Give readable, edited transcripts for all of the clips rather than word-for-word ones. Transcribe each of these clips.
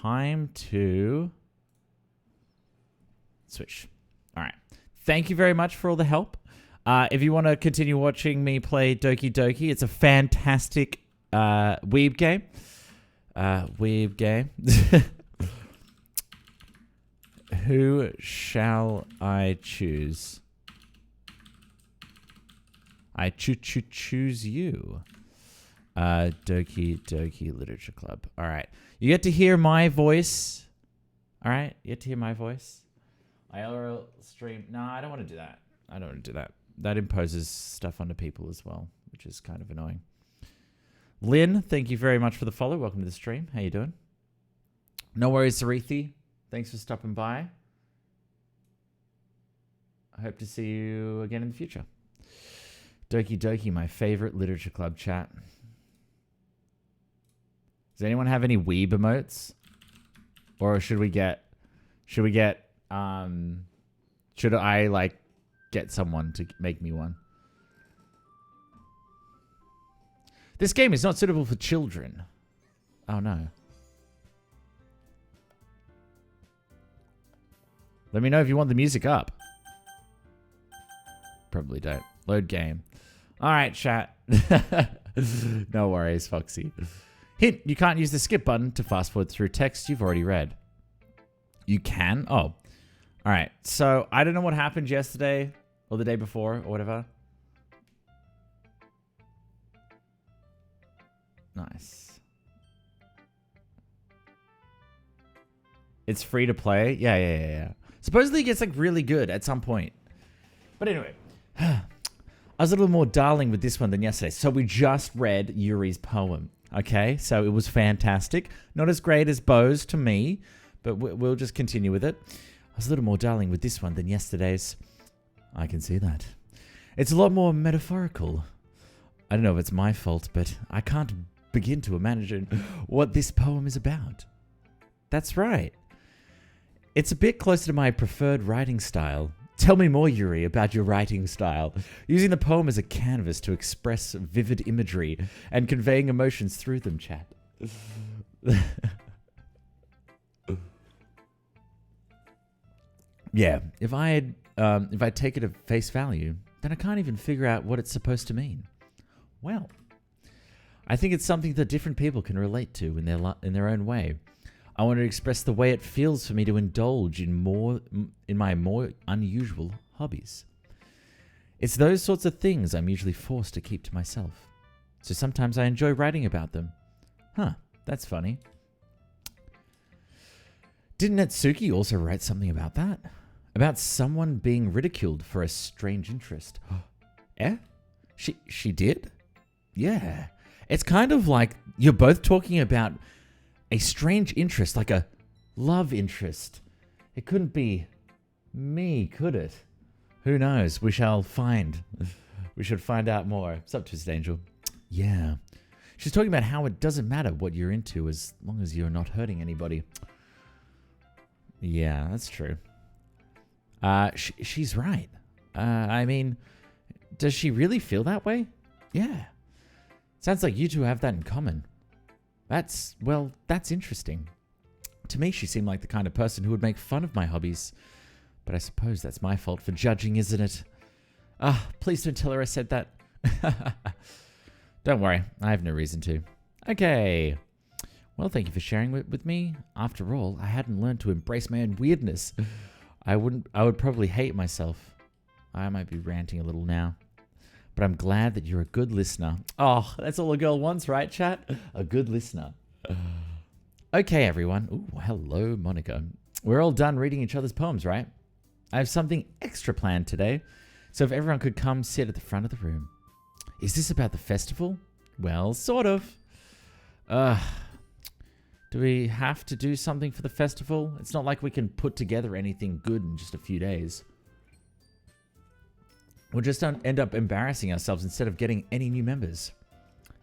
time to switch. All right. Thank you very much for all the help. If you want to continue watching me play Doki Doki, it's a fantastic weeb game. Weeb game. Who shall I choose? I choose you. Doki Doki Literature Club. All right. You get to hear my voice. All right. You get to hear my voice. IRL stream. No, I don't want to do that. I don't want to do that. That imposes stuff onto people as well, which is kind of annoying. Lynn, thank you very much for the follow. Welcome to the stream. How you doing? No worries, Sarithi. Thanks for stopping by. I hope to see you again in the future. Doki Doki, my favorite literature club chat. Does anyone have any weeb emotes? Or should I like get someone to make me one? This game is not suitable for children. Oh no. Let me know if you want the music up. Probably don't. Load game. All right, chat. No worries, Foxy. Hint, you can't use the skip button to fast forward through text you've already read. You can? Oh. All right. So, I don't know what happened yesterday or the day before or whatever. Nice. It's free to play? Yeah. Supposedly it gets like really good at some point. But anyway. I was a little more darling with this one than yesterday. So we just read Yuri's poem. Okay? So it was fantastic. Not as great as Bo's to me, but we'll just continue with it. I was a little more darling with this one than yesterday's. I can see that. It's a lot more metaphorical. I don't know if it's my fault, but I can't begin to imagine what this poem is about. That's right. It's a bit closer to my preferred writing style. Tell me more, Yuri, about your writing style. Using the poem as a canvas to express vivid imagery and conveying emotions through them, chat. Yeah, if I take it at face value, then I can't even figure out what it's supposed to mean. Well, I think it's something that different people can relate to in their own way. I want to express the way it feels for me to indulge in my more unusual hobbies. It's those sorts of things I'm usually forced to keep to myself. So sometimes I enjoy writing about them. Huh, that's funny. Didn't Natsuki also write something about that? About someone being ridiculed for a strange interest. Eh? She did? Yeah. It's kind of like you're both talking about a strange interest, like a love interest. It couldn't be me, could it? Who knows? We shall find. We should find out more. What's up, Twisted Angel? Yeah. She's talking about how it doesn't matter what you're into as long as you're not hurting anybody. Yeah, that's true. She's right. I mean, does she really feel that way? Yeah. Sounds like you two have that in common. That's interesting. To me, she seemed like the kind of person who would make fun of my hobbies. But I suppose that's my fault for judging, isn't it? Please don't tell her I said that. Don't worry, I have no reason to. Okay. Well, thank you for sharing with me. After all, I hadn't learned to embrace my own weirdness. I would probably hate myself. I might be ranting a little now. But I'm glad that you're a good listener. Oh, that's all a girl wants, right, chat? A good listener. Okay, everyone. Ooh, hello, Monica. We're all done reading each other's poems, right? I have something extra planned today. So if everyone could come sit at the front of the room. Is this about the festival? Well, sort of. Do we have to do something for the festival? It's not like we can put together anything good in just a few days. We'll just end up embarrassing ourselves instead of getting any new members.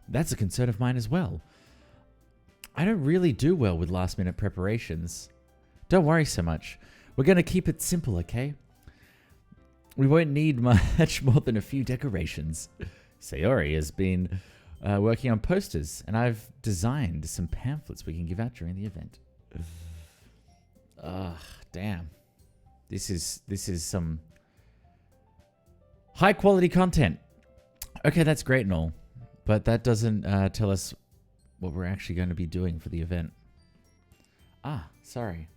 That's a concern of mine as well. I don't really do well with last-minute preparations. Don't worry so much. We're going to keep it simple, okay? We won't need much more than a few decorations. Sayori has been working on posters, and I've designed some pamphlets we can give out during the event. Ugh, damn. This is some high quality content. Okay, that's great and all, but that doesn't tell us what we're actually going to be doing for the event. Ah, sorry.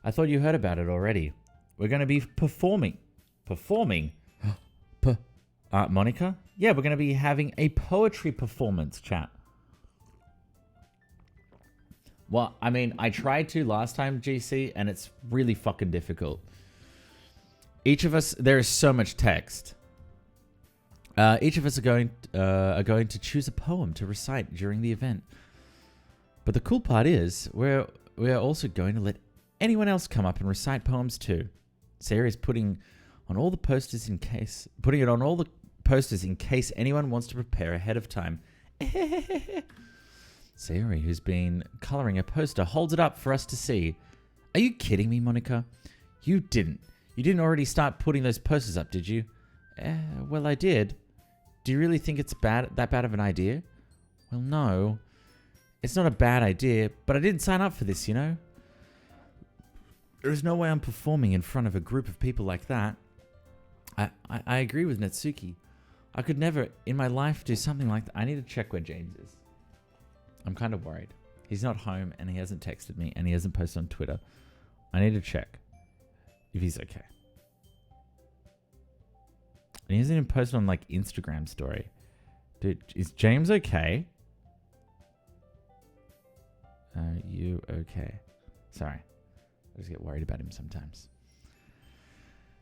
I thought you heard about it already. We're going to be performing. Performing? Monica? Yeah, we're going to be having a poetry performance, chat. Well, I mean, I tried to last time, GC, and it's really fucking difficult. Each of us, there is so much text. Each of us are going to choose a poem to recite during the event. But the cool part is, we're also going to let anyone else come up and recite poems too. Sarah's putting on all the posters in case anyone wants to prepare ahead of time. Sayori, who's been coloring a poster, holds it up for us to see. Are you kidding me, Monica? You didn't already start putting those posters up, did you? Well, I did. Do you really think it's that bad of an idea? Well, no. It's not a bad idea, but I didn't sign up for this, you know? There's no way I'm performing in front of a group of people like that. I agree with Natsuki. I could never in my life do something like that. I need to check where James is. I'm kind of worried. He's not home and he hasn't texted me and he hasn't posted on Twitter. I need to check if he's okay. And he hasn't even posted on like Instagram story. Dude, is James okay? Are you okay? Sorry. I just get worried about him sometimes.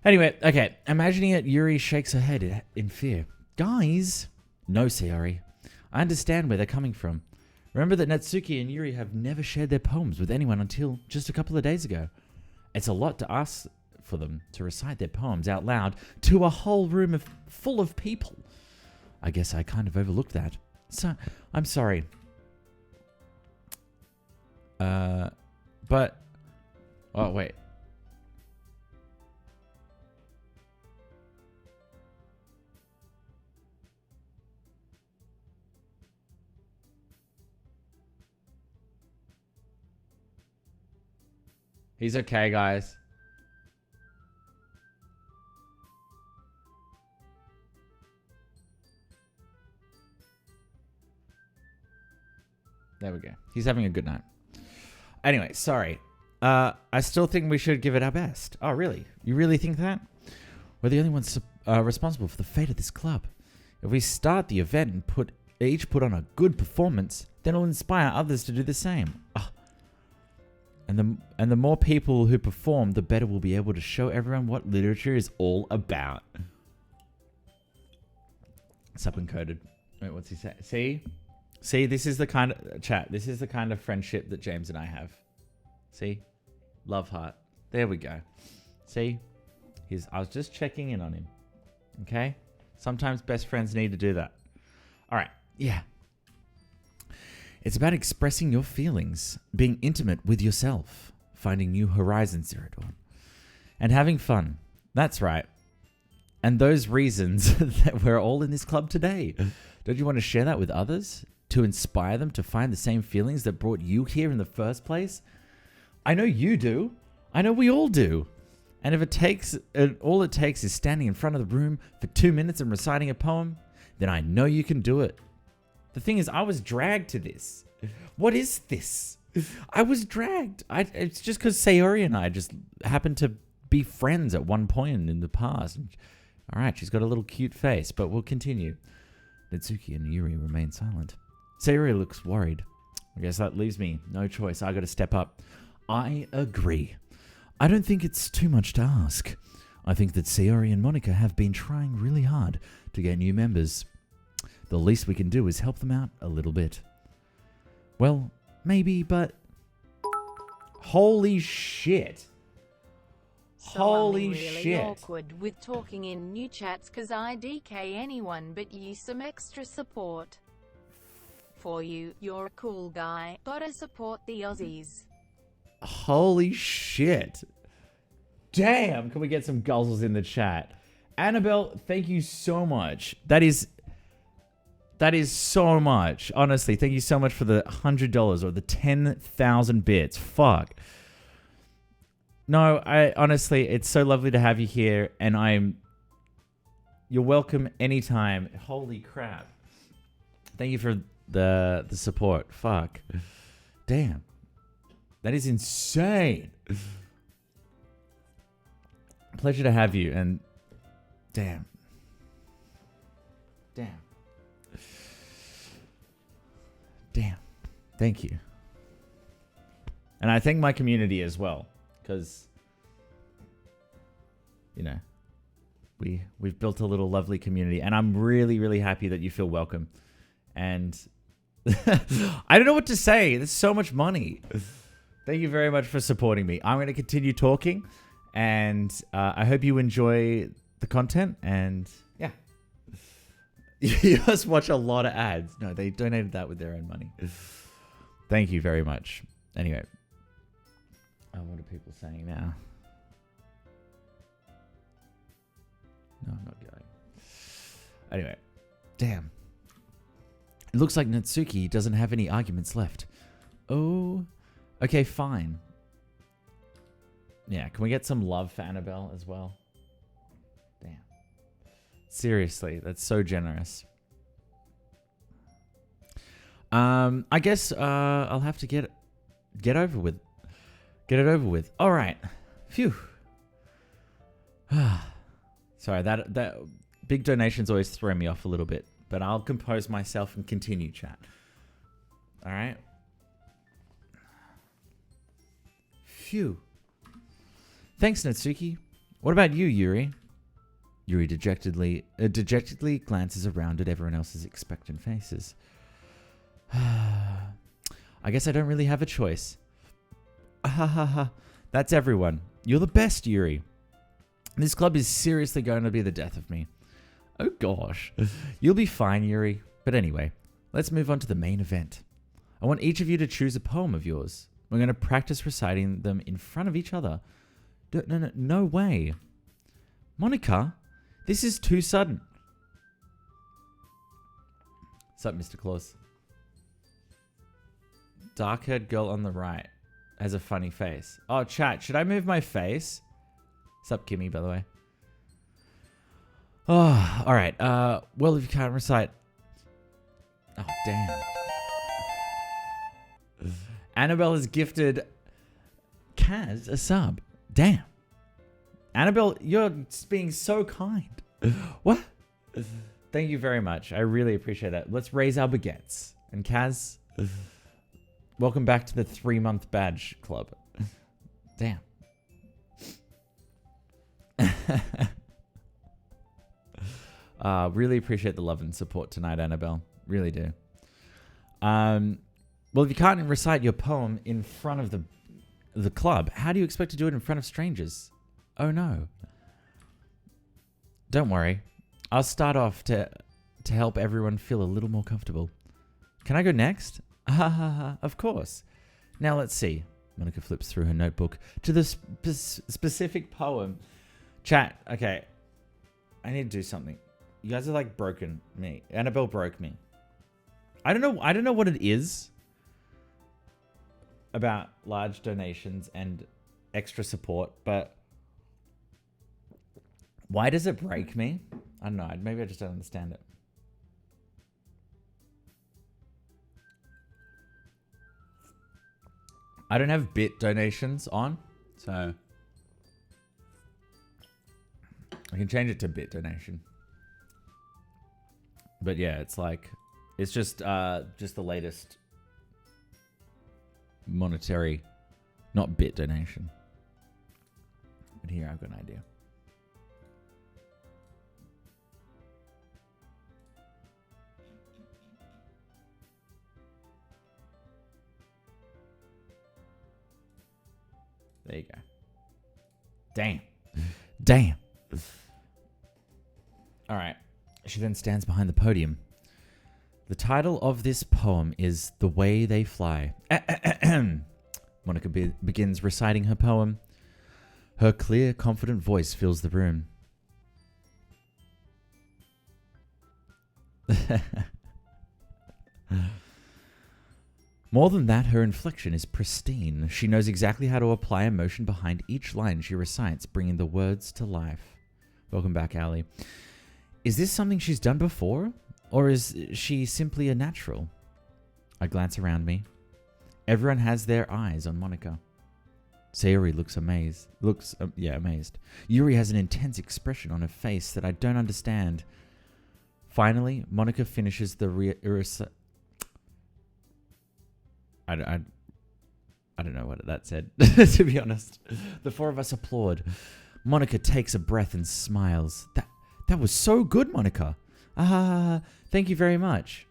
Anyway, okay. Imagining it, Yuri shakes her head in fear. Guys! No, Sayori. I understand where they're coming from. Remember that Natsuki and Yuri have never shared their poems with anyone until just a couple of days ago. It's a lot to ask for them to recite their poems out loud to a whole room full of people. I guess I kind of overlooked that. So, I'm sorry. But... Oh, wait. He's okay, guys. There we go. He's having a good night. Anyway, sorry. I still think we should give it our best. Oh, really? You really think that? We're the only ones responsible for the fate of this club. If we start the event and each put on a good performance, then it'll inspire others to do the same. Oh. And the more people who perform, the better we'll be able to show everyone what literature is all about. Subencoded. Wait, what's he say? See, this is the kind of chat. This is the kind of friendship that James and I have. See? Love heart. There we go. See? I was just checking in on him. Okay? Sometimes best friends need to do that. All right. Yeah. It's about expressing your feelings, being intimate with yourself, finding new horizons, Zero Dawn, and having fun. That's right. And those reasons that we're all in this club today. Don't you want to share that with others? To inspire them to find the same feelings that brought you here in the first place? I know you do. I know we all do. And if all it takes is standing in front of the room for 2 minutes and reciting a poem, then I know you can do it. The thing is, I was dragged to this. What is this? I was dragged. It's just because Sayori and I just happened to be friends at one point in the past. All right, she's got a little cute face, but we'll continue. Natsuki and Yuri remain silent. Sayori looks worried. I guess that leaves me no choice. I got to step up. I agree. I don't think it's too much to ask. I think that Sayori and Monica have been trying really hard to get new members. The least we can do is help them out a little bit. Well, maybe, but... Holy shit. So Holy I'm really shit. awkward with talking in new chats cause I DK anyone but you some extra support. For you, you're a cool guy. Gotta support the Aussies. Holy shit. Damn, can we get some guzzles in the chat? Annabelle, thank you so much. That is That is so much. Honestly, thank you so much for the $100 or the 10,000 bits. Fuck. No, honestly, it's so lovely to have you here, and you're welcome anytime. Holy crap. Thank you for the support. Fuck. Damn. That is insane. Pleasure to have you, and damn. Thank you. And I thank my community as well, because, you know, we've built a little lovely community, and I'm really, really happy that you feel welcome. And I don't know what to say. There's so much money. Thank you very much for supporting me. I'm going to continue talking, and I hope you enjoy the content. And yeah, you must watch a lot of ads. No, they donated that with their own money. Thank you very much. Anyway, what are people saying now? No, I'm not going. Anyway, damn. It looks like Natsuki doesn't have any arguments left. Oh, okay, fine. Yeah, can we get some love for Annabelle as well? Damn. Seriously, that's so generous. I guess I'll have to get it over with. Get it over with. All right. Phew. Sorry, that big donations always throw me off a little bit, but I'll compose myself and continue chat. All right. Phew. Thanks, Natsuki. What about you, Yuri? Yuri dejectedly glances around at everyone else's expectant faces. I guess I don't really have a choice. Ha ha ha. That's everyone. You're the best, Yuri. This club is seriously going to be the death of me. Oh gosh. You'll be fine, Yuri. But anyway, let's move on to the main event. I want each of you to choose a poem of yours. We're going to practice reciting them in front of each other. No way. Monica, this is too sudden. What's up, Mr. Claus? Dark-haired girl on the right has a funny face. Oh, chat, should I move my face? What's up, Kimmy, by the way? Oh, all right. Well, if you can't recite... Oh, damn. Annabelle has gifted Kaz a sub. Damn. Annabelle, you're being so kind. What? Thank you very much. I really appreciate that. Let's raise our baguettes. And Kaz, welcome back to the 3-month badge club. Damn. Really appreciate the love and support tonight, Annabelle. Really do. Well, if you can't recite your poem in front of the club, how do you expect to do it in front of strangers? Oh no. Don't worry. I'll start off to help everyone feel a little more comfortable. Can I go next? Ha ha ha. Of course. Now let's see. Monica flips through her notebook to the specific poem. Chat. Okay. I need to do something. You guys are like broken me. Annabelle broke me. I don't know what it is about large donations and extra support, but why does it break me? I don't know. Maybe I just don't understand it. I don't have bit donations on, so I can change it to bit donation. But yeah, it's like, it's just the latest monetary, not bit donation. But here I've got an idea. There you go. Damn. Damn. All right. She then stands behind the podium. The title of this poem is The Way They Fly. Monica begins reciting her poem. Her clear, confident voice fills the room. More than that, her inflection is pristine. She knows exactly how to apply emotion behind each line she recites, bringing the words to life. Welcome back, Ali. Is this something she's done before? Or is she simply a natural? I glance around me. Everyone has their eyes on Monica. Sayori looks amazed. Amazed. Yuri has an intense expression on her face that I don't understand. Finally, Monica finishes the I don't know what that said, to be honest. The four of us applaud. Monica takes a breath and smiles. That was so good, Monica. Thank you very much.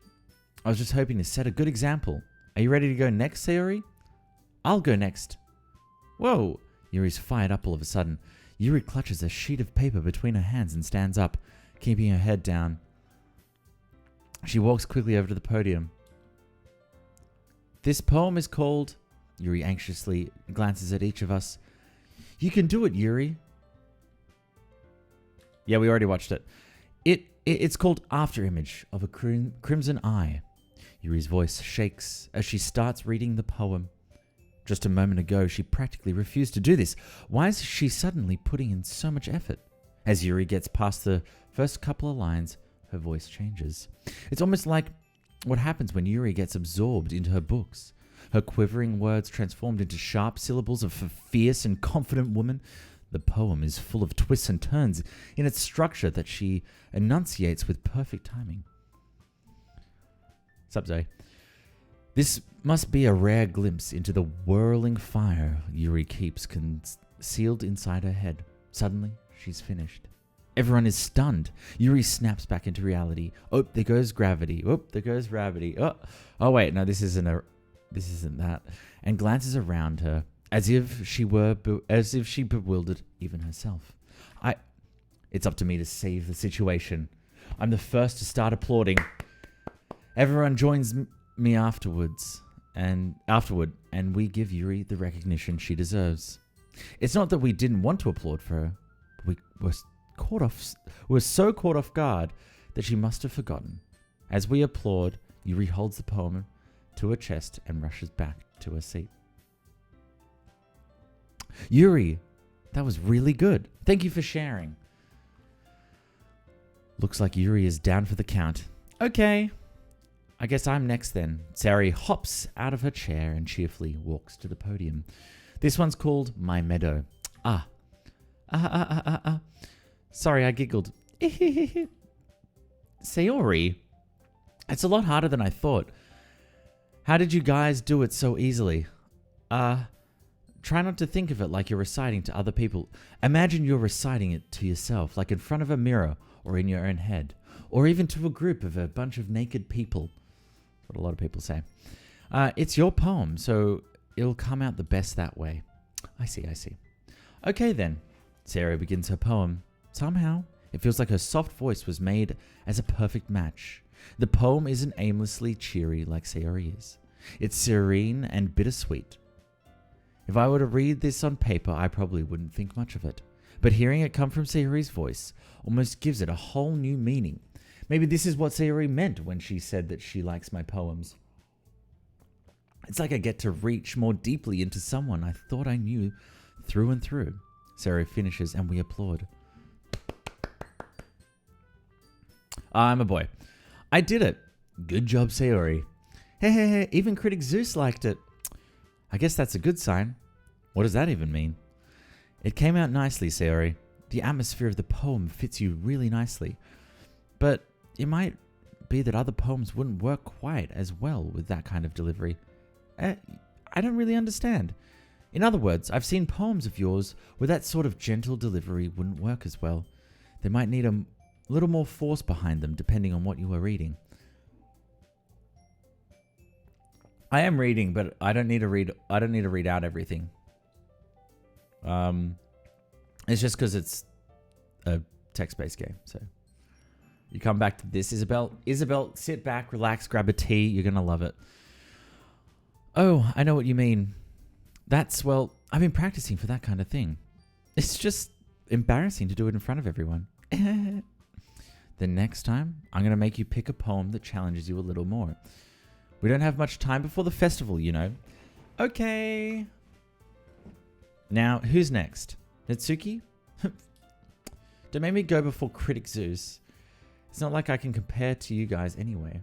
I was just hoping to set a good example. Are you ready to go next, Sayori? I'll go next. Whoa! Yuri's fired up all of a sudden. Yuri clutches a sheet of paper between her hands and stands up, keeping her head down. She walks quickly over to the podium. This poem is called... Yuri anxiously glances at each of us. You can do it, Yuri. Yeah, we already watched it. It's called After Image of a Crimson Eye. Yuri's voice shakes as she starts reading the poem. Just a moment ago, she practically refused to do this. Why is she suddenly putting in so much effort? As Yuri gets past the first couple of lines, her voice changes. It's almost like what happens when Yuri gets absorbed into her books. Her quivering words transformed into sharp syllables of a fierce and confident woman. The poem is full of twists and turns in its structure that she enunciates with perfect timing. Sup, Zoe? This must be a rare glimpse into the whirling fire Yuri keeps concealed inside her head. Suddenly, she's finished. Everyone is stunned. Yuri snaps back into reality. Oh, there goes gravity. Oh, there goes gravity. Oh wait, no, this isn't that. And glances around her as if she bewildered even herself. It's up to me to save the situation. I'm the first to start applauding. Everyone joins me afterward, and we give Yuri the recognition she deserves. It's not that we didn't want to applaud for her, but we were so caught off guard that she must have forgotten. As we applaud, Yuri holds the poem to her chest and rushes back to her seat. Yuri, that was really good. Thank you for sharing. Looks like Yuri is down for the count. Okay. I guess I'm next then. Sayori hops out of her chair and cheerfully walks to the podium. This one's called My Meadow. Sorry, I giggled. Sayori, it's a lot harder than I thought. How did you guys do it so easily? Try not to think of it like you're reciting to other people. Imagine you're reciting it to yourself, like in front of a mirror or in your own head, or even to a group of a bunch of naked people. That's what a lot of people say. It's your poem, so it'll come out the best that way. I see. Okay then. Sayori begins her poem. Somehow, it feels like her soft voice was made as a perfect match. The poem isn't aimlessly cheery like Sayori is. It's serene and bittersweet. If I were to read this on paper, I probably wouldn't think much of it. But hearing it come from Sayori's voice almost gives it a whole new meaning. Maybe this is what Sayori meant when she said that she likes my poems. It's like I get to reach more deeply into someone I thought I knew through and through. Sayori finishes and we applaud. I'm a boy. I did it. Good job, Sayori. Hey, even critic Zeus liked it. I guess that's a good sign. What does that even mean? It came out nicely, Sayori. The atmosphere of the poem fits you really nicely. But it might be that other poems wouldn't work quite as well with that kind of delivery. I don't really understand. In other words, I've seen poems of yours where that sort of gentle delivery wouldn't work as well. They might need a little more force behind them depending on what you are reading. I am reading, but I don't need to read out everything. It's just because it's a text-based game. So you come back to this, Isabel. Isabel, sit back, relax, grab a tea. You're gonna love it. Oh, I know what you mean. Well, I've been practicing for that kind of thing. It's just embarrassing to do it in front of everyone. The next time, I'm gonna make you pick a poem that challenges you a little more. We don't have much time before the festival, you know. Okay. Now, who's next? Natsuki? Don't make me go before Critic Zeus. It's not like I can compare to you guys anyway.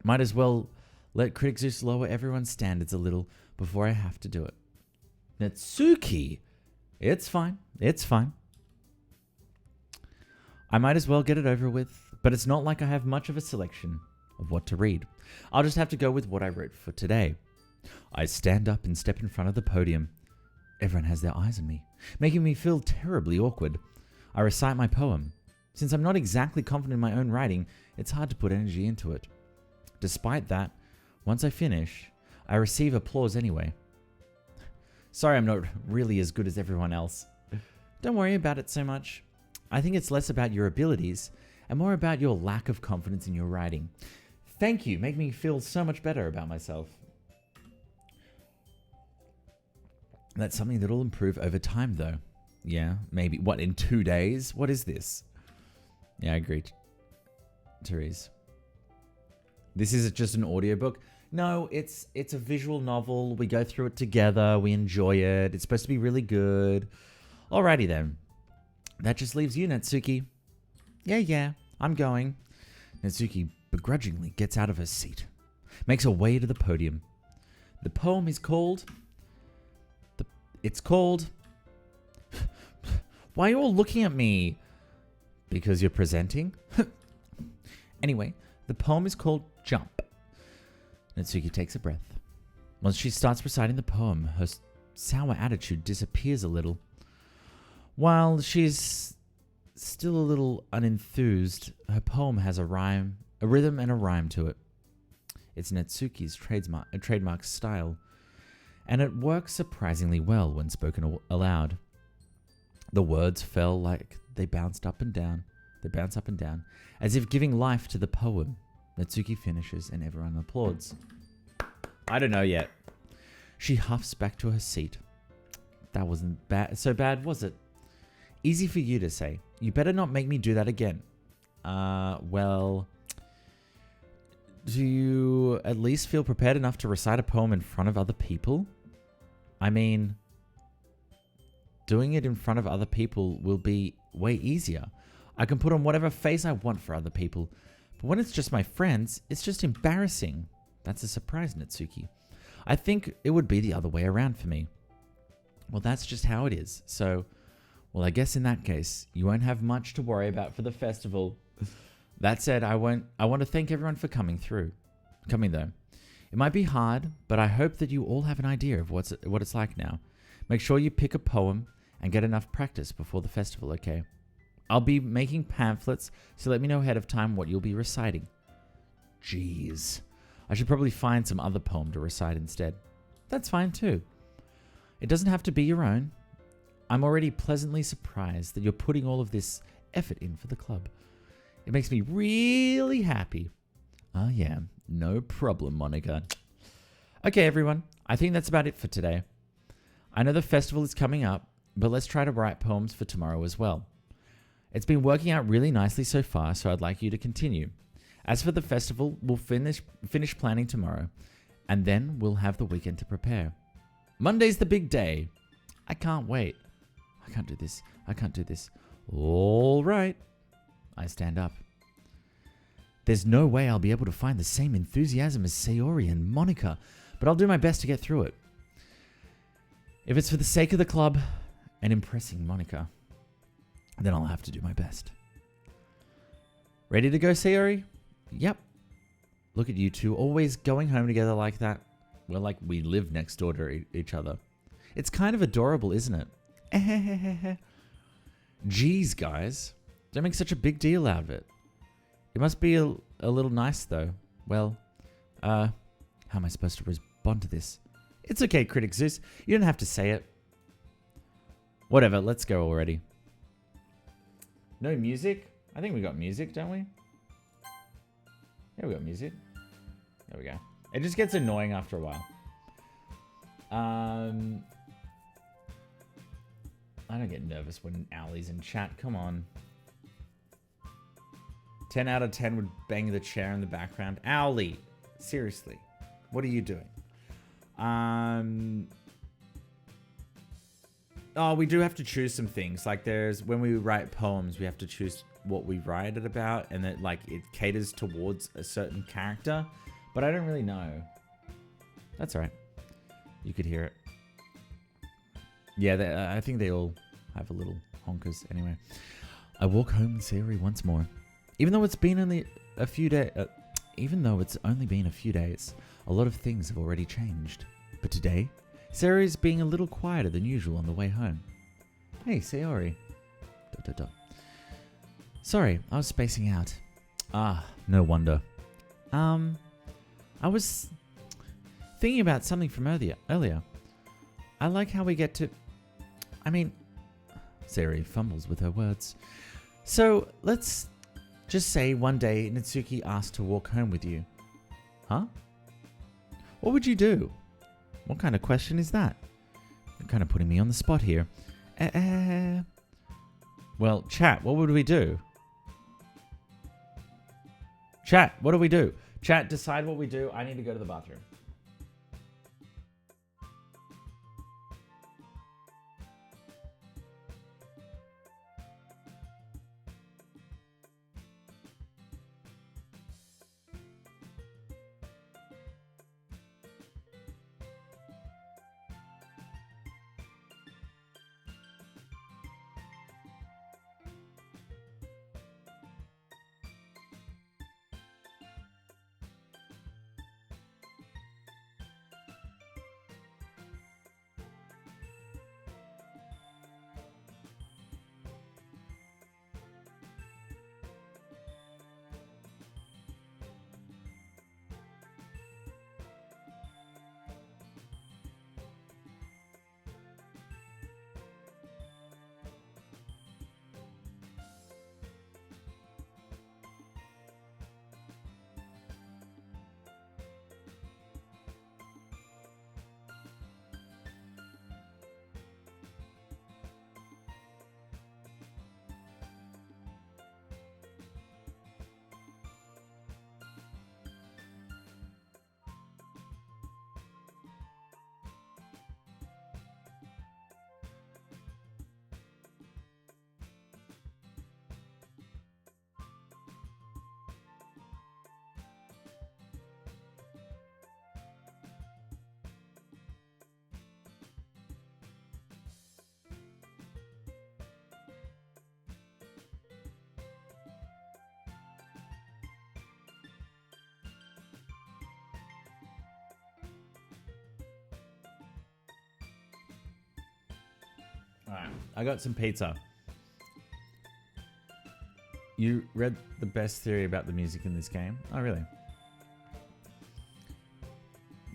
Might as well let Critic Zeus lower everyone's standards a little before I have to do it. Natsuki? It's fine. It's fine. I might as well get it over with, but it's not like I have much of a selection of what to read. I'll just have to go with what I wrote for today. I stand up and step in front of the podium. Everyone has their eyes on me, making me feel terribly awkward. I recite my poem. Since I'm not exactly confident in my own writing, it's hard to put energy into it. Despite that, once I finish, I receive applause anyway. Sorry I'm not really as good as everyone else. Don't worry about it so much. I think it's less about your abilities and more about your lack of confidence in your writing. Thank you. Make me feel so much better about myself. That's something that'll improve over time, though. Yeah, maybe. What, in 2 days? What is this? Yeah, I agree, Therese. This is just an audiobook? No, it's a visual novel. We go through it together. We enjoy it. It's supposed to be really good. Alrighty then. That just leaves you, Natsuki. Yeah, I'm going. Natsuki begrudgingly gets out of her seat, makes her way to the podium. The poem is called... It's called... Why are you all looking at me? Because you're presenting? Anyway, the poem is called Jump. Natsuki takes a breath. Once she starts reciting the poem, her sour attitude disappears a little. While she's still a little unenthused, her poem has a rhythm and a rhyme to it. It's Natsuki's trademark style, and it works surprisingly well when spoken aloud. The words fell like they bounced up and down. They bounce up and down, as if giving life to the poem. Natsuki finishes and everyone applauds. I don't know yet. She huffs back to her seat. That wasn't so bad, was it? Easy for you to say. You better not make me do that again. Well... Do you at least feel prepared enough to recite a poem in front of other people? I mean, doing it in front of other people will be way easier. I can put on whatever face I want for other people. But when it's just my friends, it's just embarrassing. That's a surprise, Natsuki. I think it would be the other way around for me. Well, that's just how it is. So, well, I guess in that case, you won't have much to worry about for the festival. That said, I want to thank everyone for coming though. It might be hard, but I hope that you all have an idea of what it's like now. Make sure you pick a poem and get enough practice before the festival, okay? I'll be making pamphlets, so let me know ahead of time what you'll be reciting. Jeez. I should probably find some other poem to recite instead. That's fine too. It doesn't have to be your own. I'm already pleasantly surprised that you're putting all of this effort in for the club. It makes me really happy. Oh yeah, no problem, Monica. Okay, everyone. I think that's about it for today. I know the festival is coming up, but let's try to write poems for tomorrow as well. It's been working out really nicely so far, so I'd like you to continue. As for the festival, we'll finish planning tomorrow, and then we'll have the weekend to prepare. Monday's the big day. I can't wait. I can't do this. All right. I stand up. There's no way I'll be able to find the same enthusiasm as Sayori and Monica, but I'll do my best to get through it. If it's for the sake of the club and impressing Monica, then I'll have to do my best. Ready to go, Sayori? Yep. Look at you two, always going home together like that. We're like we live next door to each other. It's kind of adorable, isn't it? Jeez, guys. Don't make such a big deal out of it. It must be a little nice, though. Well, how am I supposed to respond to this? It's okay, Critic Zeus. You don't have to say it. Whatever, let's go already. No music? I think we got music, don't we? Yeah, we got music. There we go. It just gets annoying after a while. I don't get nervous when Owlie's in chat. Come on. 10 out of 10 would bang the chair in the background. Owlie, Seriously. What are you doing? Oh, we do have to choose some things. Like when we write poems, we have to choose what we write it about, and that it caters towards a certain character. But I don't really know. That's all right. You could hear it. Yeah, I think they all have a little honkers. Anyway, I walk home with Sayori once more, even though it's only been a few days. A lot of things have already changed. But today, Sayori is being a little quieter than usual on the way home. Hey, Sayori. Sorry, I was spacing out. Ah, no wonder. I was thinking about something from earlier. I like how we get to... Sayori fumbles with her words. So, let's just say one day Natsuki asked to walk home with you. Huh? What would you do? What kind of question is that? You're kind of putting me on the spot here. Well, chat, what would we do? Chat, what do we do? Chat, decide what we do. I need to go to the bathroom. Alright, I got some pizza. You read the best theory about the music in this game? Oh, really?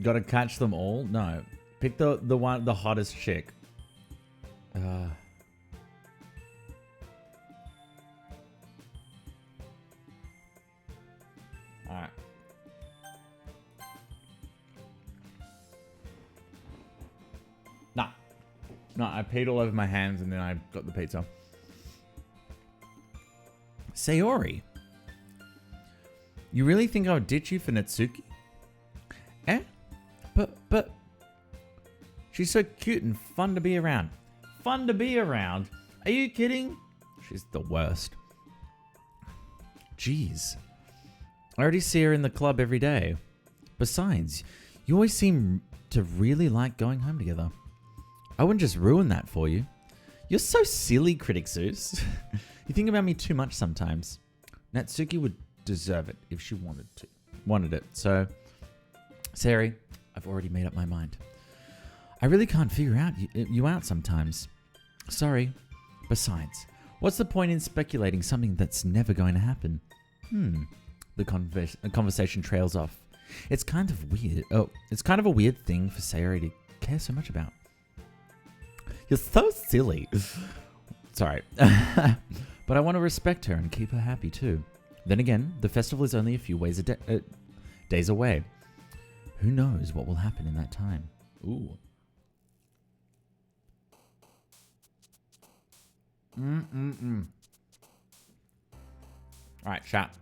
Gotta catch them all? No. Pick the hottest chick. Alright. Nah. No, I peed all over my hands and then I got the pizza. Sayori, you really think I would ditch you for Natsuki? Eh? But she's so cute and fun to be around. Fun to be around? Are you kidding? She's the worst. Jeez. I already see her in the club every day. Besides, you always seem to really like going home together. I wouldn't just ruin that for you. You're so silly, Critic Zeus. You think about me too much sometimes. Natsuki would deserve it if she wanted it. So, Sayori, I've already made up my mind. I really can't figure you out sometimes. Sorry. Besides, what's the point in speculating something that's never going to happen? The conversation trails off. It's kind of weird. Oh, it's kind of a weird thing for Sayori to care so much about. You're so silly. Sorry. But I want to respect her and keep her happy too. Then again, the festival is only a few days away. Who knows what will happen in that time? Ooh. Alright, chat.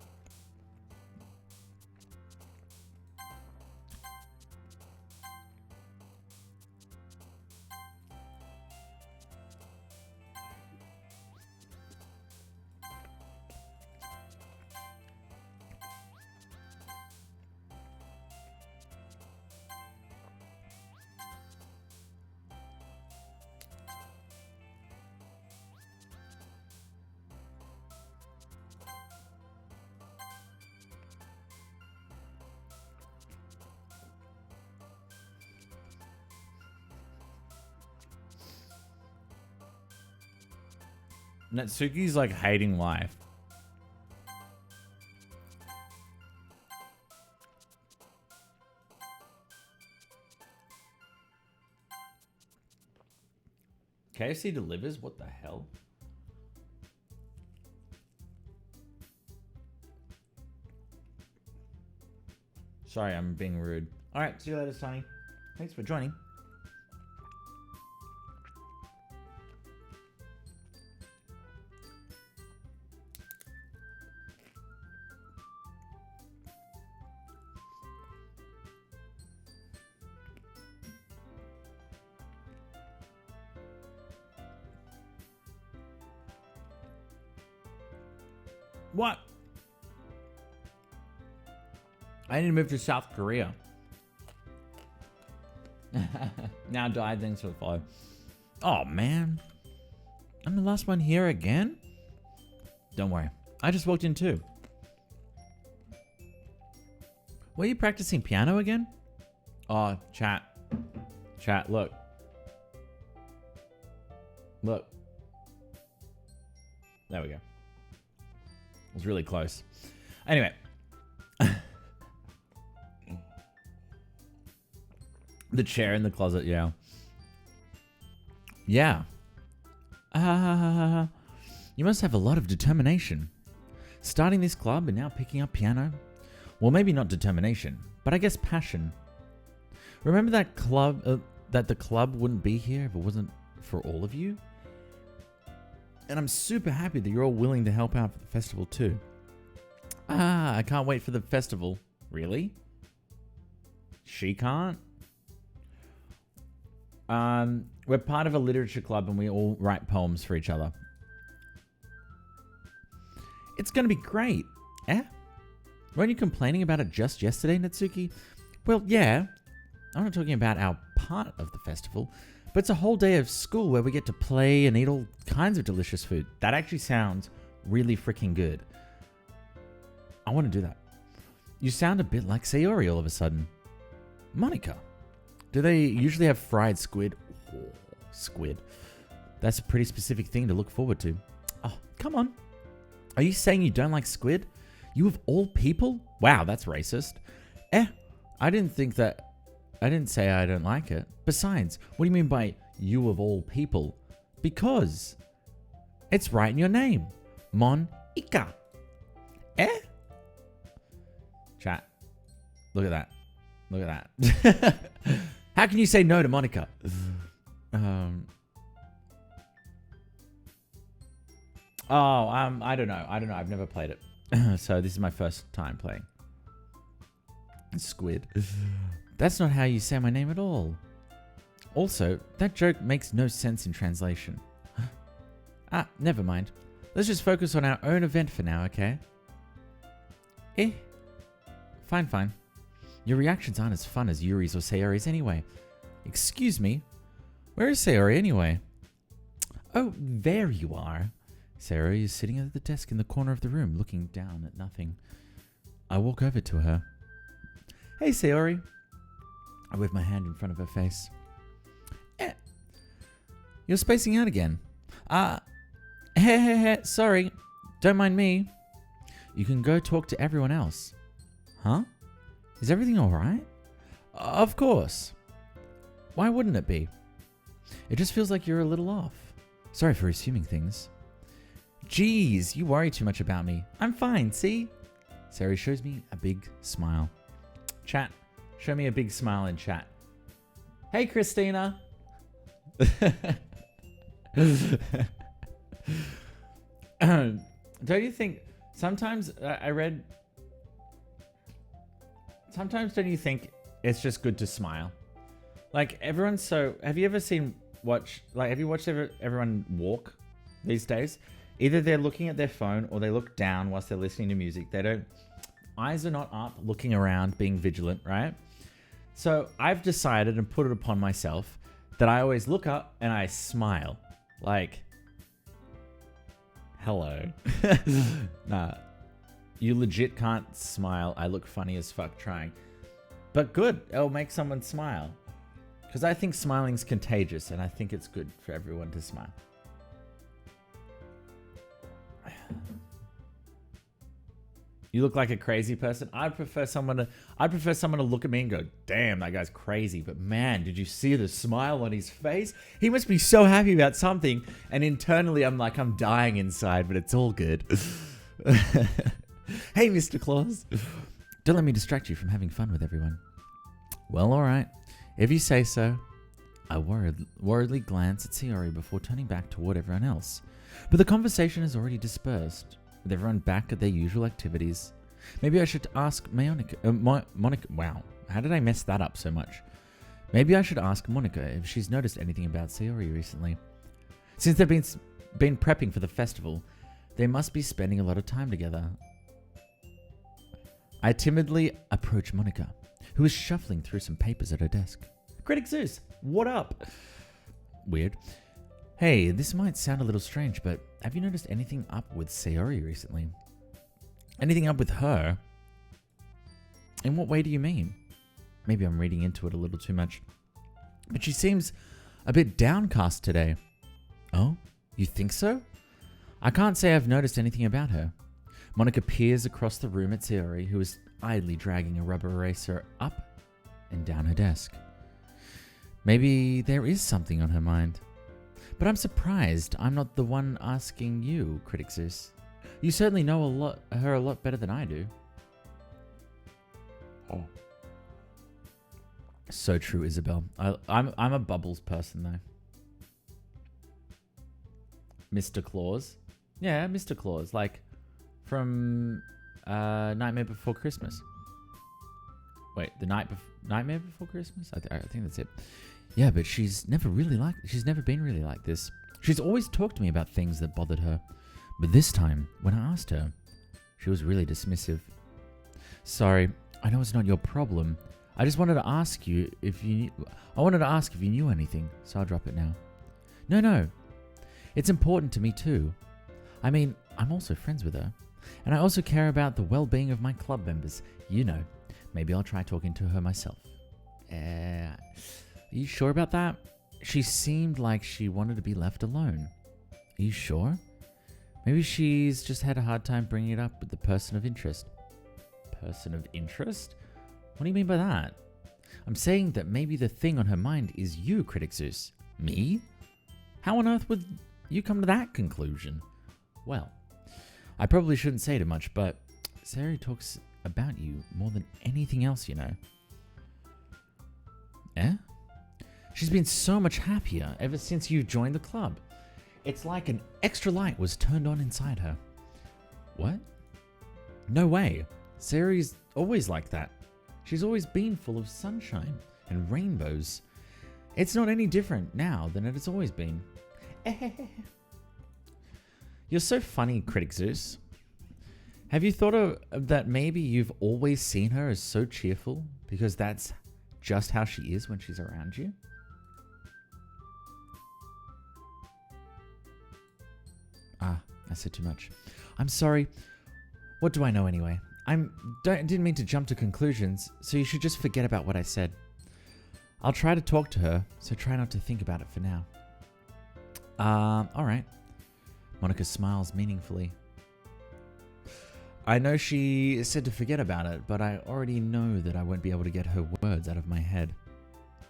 Natsuki's like hating life. KFC delivers? What the hell? Sorry, I'm being rude. Alright, see you later, Sonny. Thanks for joining. What? I need to move to South Korea. Now died, thanks for the follow. Oh, man. I'm the last one here again? Don't worry. I just walked in too. Were you practicing piano again? Oh, chat. Chat, look. Look. There we go. It was really close. Anyway. The chair in the closet, yeah. Yeah. You must have a lot of determination. Starting this club and now picking up piano. Well, maybe not determination, but I guess passion. Remember that club, that the club wouldn't be here if it wasn't for all of you? And I'm super happy that you're all willing to help out for the festival too. I can't wait for the festival. Really? She can't? We're part of a literature club and we all write poems for each other. It's gonna be great. Eh? Weren't you complaining about it just yesterday, Natsuki? Well, yeah. I'm not talking about our part of the festival, but it's a whole day of school where we get to play and eat all kinds of delicious food. That actually sounds really freaking good. I want to do that. You sound a bit like Sayori all of a sudden. Monica. Do they usually have fried squid? Oh, squid. That's a pretty specific thing to look forward to. Oh, come on. Are you saying you don't like squid? You of all people? Wow, that's racist. I didn't say I don't like it. Besides, what do you mean by you of all people? Because it's right in your name. Mon-ika. Chat. Look at that. Look at that. How can you say no to Monica? I don't know. I've never played it. So this is my first time playing. Squid. That's not how you say my name at all. Also, that joke makes no sense in translation. Never mind. Let's just focus on our own event for now, okay? Fine. Your reactions aren't as fun as Yuri's or Sayori's anyway. Excuse me? Where is Sayori anyway? Oh, there you are. Sayori is sitting at the desk in the corner of the room, looking down at nothing. I walk over to her. Hey, Sayori. I wave my hand in front of her face. You're spacing out again. Sorry. Don't mind me. You can go talk to everyone else. Huh? Is everything alright? Of course. Why wouldn't it be? It just feels like you're a little off. Sorry for assuming things. Jeez, you worry too much about me. I'm fine, see? Sayori shows me a big smile. Chat, show me a big smile in chat. Hey, Christina. Don't you think sometimes sometimes don't you think it's just good to smile? Like everyone's so, have you ever have you watched everyone walk these days? Either they're looking at their phone or they look down whilst they're listening to music. Eyes are not up, looking around, being vigilant, right? So I've decided and put it upon myself that I always look up and I smile. Like, hello. Nah, you legit can't smile. I look funny as fuck trying. But good, it'll make someone smile. Because I think smiling's contagious and I think it's good for everyone to smile. You look like a crazy person. I'd prefer someone to look at me and go, damn, that guy's crazy. But man, did you see the smile on his face? He must be so happy about something. And internally, I'm like, I'm dying inside, but it's all good. Hey, Mr. Claus. Don't let me distract you from having fun with everyone. Well, all right. If you say so. I worriedly glance at Sayori before turning back toward everyone else. But the conversation has already dispersed, with everyone back at their usual activities. Maybe I should ask Monica. Wow, how did I mess that up so much? Maybe I should ask Monica if she's noticed anything about Sayori recently. Since they've been prepping for the festival, they must be spending a lot of time together. I timidly approach Monica, who is shuffling through some papers at her desk. Critic Zeus, what up? Weird. Hey, this might sound a little strange, but have you noticed anything up with Sayori recently? Anything up with her? In what way do you mean? Maybe I'm reading into it a little too much. But she seems a bit downcast today. Oh, you think so? I can't say I've noticed anything about her. Monica peers across the room at Sayori, who is idly dragging a rubber eraser up and down her desk. Maybe there is something on her mind. But I'm surprised I'm not the one asking you, Critic Zeus. You certainly know her a lot better than I do. Oh. So true, Isabel. I'm a Bubbles person, though. Mr. Claus. Yeah, Mr. Claus. Like, from Nightmare Before Christmas. Wait, Nightmare Before Christmas? I think that's it. Yeah, but she's never been really like this. She's always talked to me about things that bothered her. But this time, when I asked her, she was really dismissive. Sorry, I know it's not your problem. I just wanted to ask you if you knew anything, so I'll drop it now. No. It's important to me too. I mean, I'm also friends with her. And I also care about the well-being of my club members. You know, maybe I'll try talking to her myself. Are you sure about that? She seemed like she wanted to be left alone. Are you sure? Maybe she's just had a hard time bringing it up with the person of interest. Person of interest? What do you mean by that? I'm saying that maybe the thing on her mind is you, Critic Zeus. Me? How on earth would you come to that conclusion? Well, I probably shouldn't say too much, but Sayori talks about you more than anything else, you know. Eh? She's been so much happier ever since you joined the club. It's like an extra light was turned on inside her. What? No way. Sayori's always like that. She's always been full of sunshine and rainbows. It's not any different now than it has always been. You're so funny, Critic Zeus. Have you thought of that maybe you've always seen her as so cheerful because that's just how she is when she's around you? I said too much. I'm sorry. What do I know anyway? Didn't mean to jump to conclusions, so you should just forget about what I said. I'll try to talk to her, so try not to think about it for now. Alright. Monica smiles meaningfully. I know she said to forget about it, but I already know that I won't be able to get her words out of my head.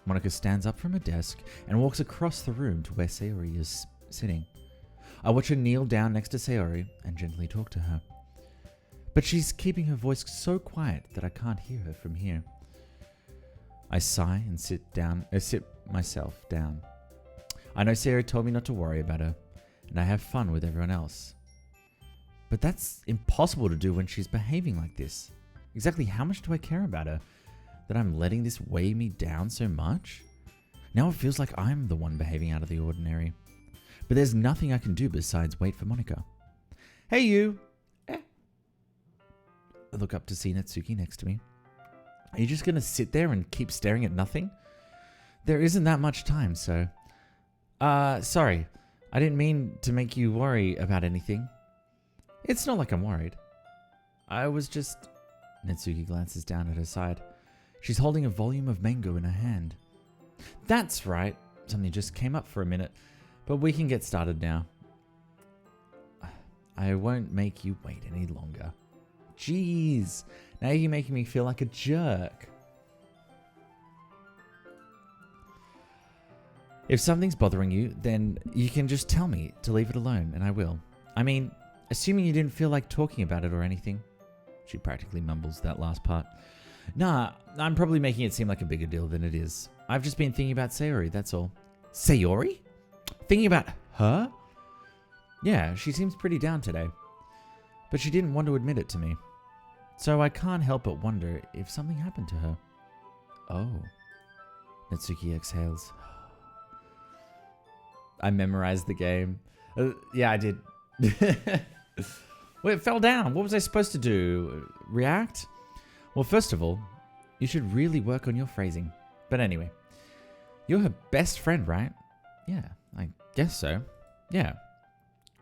Monica stands up from her desk and walks across the room to where Sayori is sitting. I watch her kneel down next to Sayori and gently talk to her. But she's keeping her voice so quiet that I can't hear her from here. I sigh and sit myself down. I know Sayori told me not to worry about her, and I have fun with everyone else. But that's impossible to do when she's behaving like this. Exactly how much do I care about her? That I'm letting this weigh me down so much? Now it feels like I'm the one behaving out of the ordinary. But there's nothing I can do besides wait for Monica. Hey you! I look up to see Natsuki next to me. Are you just going to sit there and keep staring at nothing? There isn't that much time, so... sorry. I didn't mean to make you worry about anything. It's not like I'm worried. I was just... Natsuki glances down at her side. She's holding a volume of manga in her hand. That's right. Something just came up for a minute. But we can get started now. I won't make you wait any longer. Jeez. Now you're making me feel like a jerk. If something's bothering you, then you can just tell me to leave it alone, and I will. I mean, assuming you didn't feel like talking about it or anything. She practically mumbles that last part. Nah, I'm probably making it seem like a bigger deal than it is. I've just been thinking about Sayori, that's all. Sayori? Thinking about her? Yeah, she seems pretty down today. But she didn't want to admit it to me. So I can't help but wonder if something happened to her. Oh. Natsuki exhales. I memorized the game. Yeah, I did. Well, it fell down. What was I supposed to do? React? Well, first of all, you should really work on your phrasing. But anyway, you're her best friend, right? Yeah, I guess so. Yeah.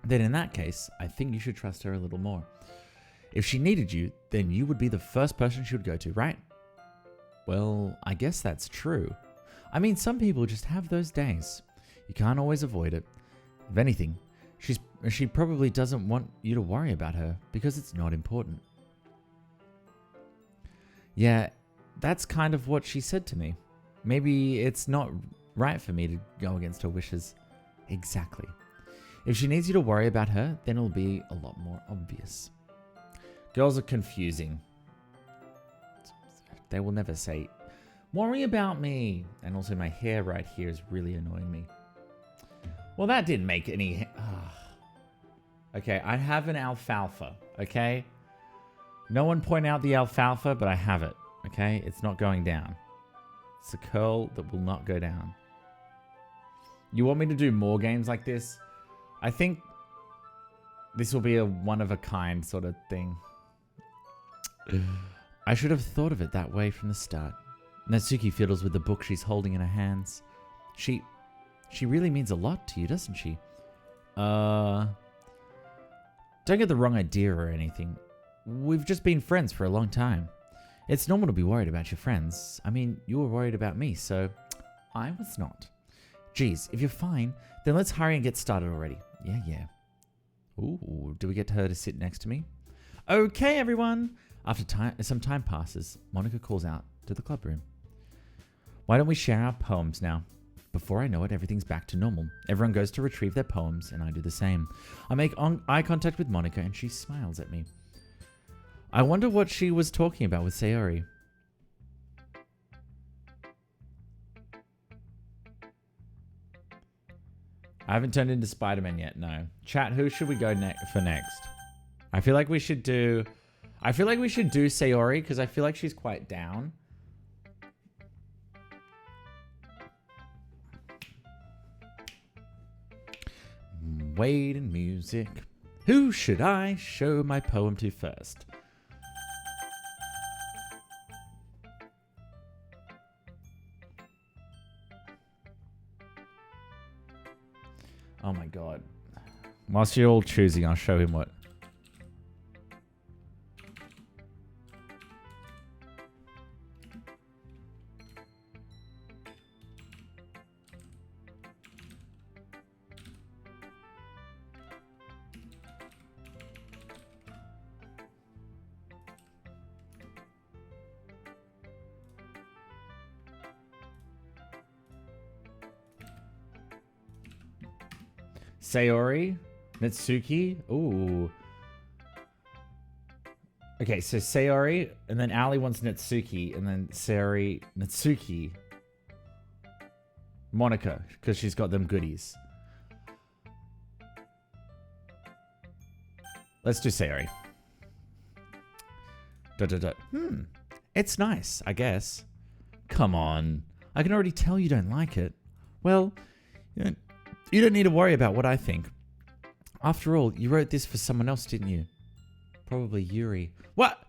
Then in that case, I think you should trust her a little more. If she needed you, then you would be the first person she would go to, right? Well, I guess that's true. I mean, some people just have those days. You can't always avoid it. If anything, she probably doesn't want you to worry about her because it's not important. Yeah, that's kind of what she said to me. Maybe it's not right for me to go against her wishes. Exactly. If she needs you to worry about her, then it'll be a lot more obvious. Girls are confusing. They will never say, worry about me. And also my hair right here is really annoying me. Well, that didn't make any... Okay, I have an alfalfa, okay? No one point out the alfalfa, but I have it, okay? It's not going down. It's a curl that will not go down. You want me to do more games like this? I think this will be a one-of-a-kind sort of thing. I should have thought of it that way from the start. Natsuki fiddles with the book she's holding in her hands. She really means a lot to you, doesn't she? Don't get the wrong idea or anything. We've just been friends for a long time. It's normal to be worried about your friends. I mean, you were worried about me, so I was not. Geez, if you're fine, then let's hurry and get started already. Yeah. Ooh, do we get her to sit next to me? Okay, everyone. After some time passes, Monica calls out to the club room. Why don't we share our poems now? Before I know it, everything's back to normal. Everyone goes to retrieve their poems, and I do the same. I make eye contact with Monica, and she smiles at me. I wonder what she was talking about with Sayori. I haven't turned into Spider-Man yet, no. Chat, who should we go for next? I feel like we should do Sayori, because I feel like she's quite down. Wait in music. Who should I show my poem to first? Oh my god. Whilst you're all choosing, I'll show him what. Sayori, Natsuki. Ooh. Okay, so Sayori, and then Ali wants Natsuki, and then Sayori, Natsuki, Monica, because she's got them goodies. Let's do Sayori. It's nice, I guess. Come on. I can already tell you don't like it. Well, you don't need to worry about what I think. After all, you wrote this for someone else, didn't you? Probably Yuri. What?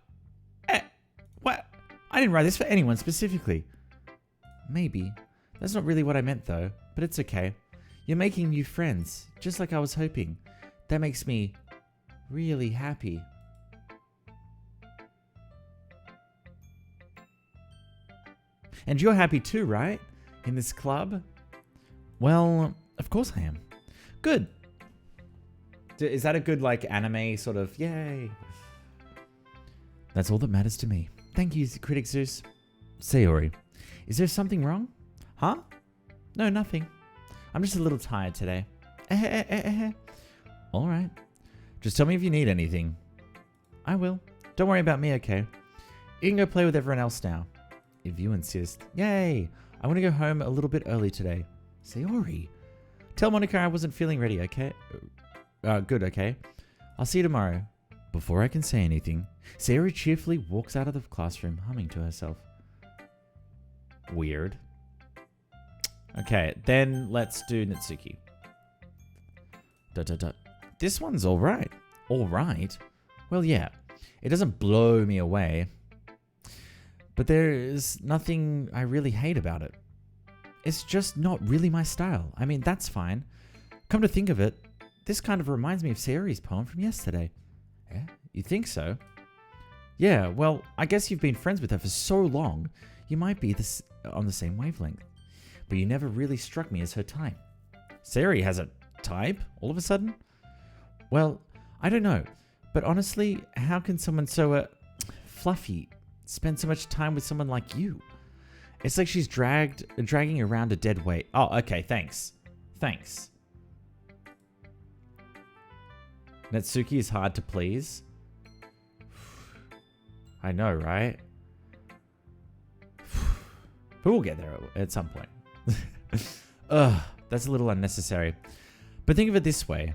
What? I didn't write this for anyone specifically. Maybe. That's not really what I meant though, but it's okay. You're making new friends, just like I was hoping. That makes me really happy. And you're happy too, right? In this club? Well, of course I am. Good. Is that a good, like, anime sort of, yay? That's all that matters to me. Thank you, Critic Zeus. Sayori, is there something wrong? Huh? No, nothing. I'm just a little tired today. All right. Just tell me if you need anything. I will. Don't worry about me, okay? You can go play with everyone else now. If you insist. Yay! I want to go home a little bit early today. Sayori. Tell Monica I wasn't feeling ready, okay? Good, okay? I'll see you tomorrow. Before I can say anything, Sayori cheerfully walks out of the classroom, humming to herself. Weird. Okay, then let's do Natsuki. This one's alright. Alright? Well, yeah. It doesn't blow me away. But there is nothing I really hate about it. It's just not really my style. I mean, that's fine. Come to think of it, this kind of reminds me of Sayori's poem from yesterday. Yeah, you think so? Yeah, well, I guess you've been friends with her for so long, you might be on the same wavelength. But you never really struck me as her type. Sayori has a type, all of a sudden? Well, I don't know. But honestly, how can someone so, fluffy spend so much time with someone like you? It's like she's dragging around a dead weight. Oh, okay, thanks. Thanks. Natsuki is hard to please. I know, right? But we'll get there at some point. Ugh, that's a little unnecessary. But think of it this way.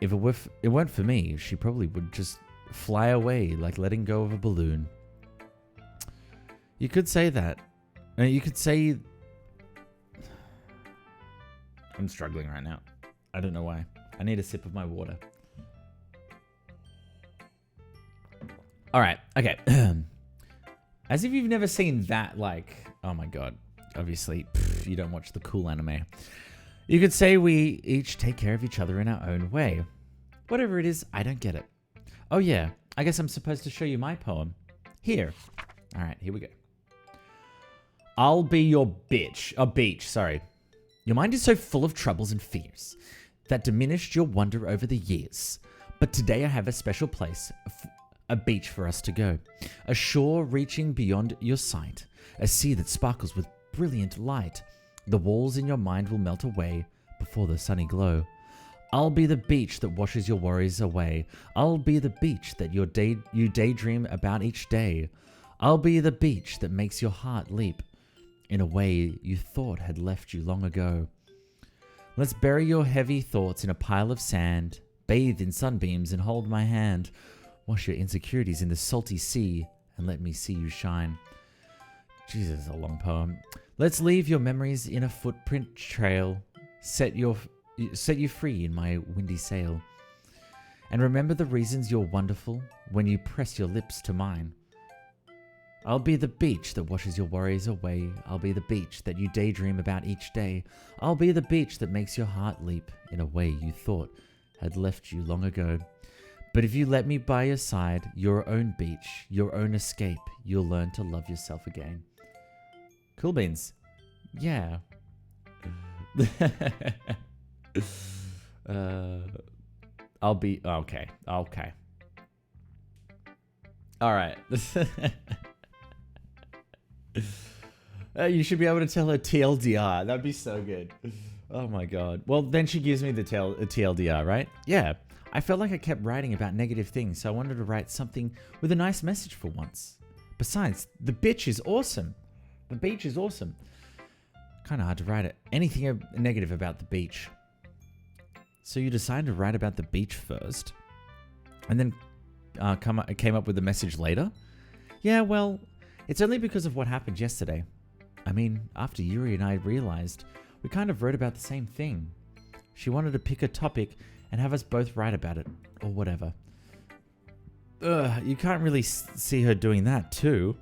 If it weren't for me, she probably would just fly away like letting go of a balloon. You could say that. You could say... I'm struggling right now. I don't know why. I need a sip of my water. Alright, okay. As if you've never seen that, like... Oh my god. Obviously, you don't watch the cool anime. You could say we each take care of each other in our own way. Whatever it is, I don't get it. Oh yeah, I guess I'm supposed to show you my poem. Here. Alright, here we go. I'll be your bitch. Oh, beach, sorry. Your mind is so full of troubles and fears that diminished your wonder over the years. But today I have a special place, a beach for us to go. A shore reaching beyond your sight. A sea that sparkles with brilliant light. The walls in your mind will melt away before the sunny glow. I'll be the beach that washes your worries away. I'll be the beach that you daydream about each day. I'll be the beach that makes your heart leap in a way you thought had left you long ago. Let's bury your heavy thoughts in a pile of sand, bathe in sunbeams and hold my hand. Wash your insecurities in the salty sea and let me see you shine. Jesus, a long poem. Let's leave your memories in a footprint trail. Set you free in my windy sail. And remember the reasons you're wonderful when you press your lips to mine. I'll be the beach that washes your worries away. I'll be the beach that you daydream about each day. I'll be the beach that makes your heart leap in a way you thought had left you long ago. But if you let me by your side, your own beach, your own escape, you'll learn to love yourself again. Cool beans. Yeah. I'll be... Okay. Okay. Alright. You should be able to tell her TLDR. That'd be so good. Oh my god. Well, then she gives me the TLDR, right? Yeah. I felt like I kept writing about negative things, so I wanted to write something with a nice message for once. Besides, the bitch is awesome. The beach is awesome. Kind of hard to write it. Anything negative about the beach. So you decided to write about the beach first, and then came up with the message later? Yeah, well, it's only because of what happened yesterday. I mean, after Yuri and I realized, we kind of wrote about the same thing. She wanted to pick a topic and have us both write about it, or whatever. Ugh, you can't really see her doing that too.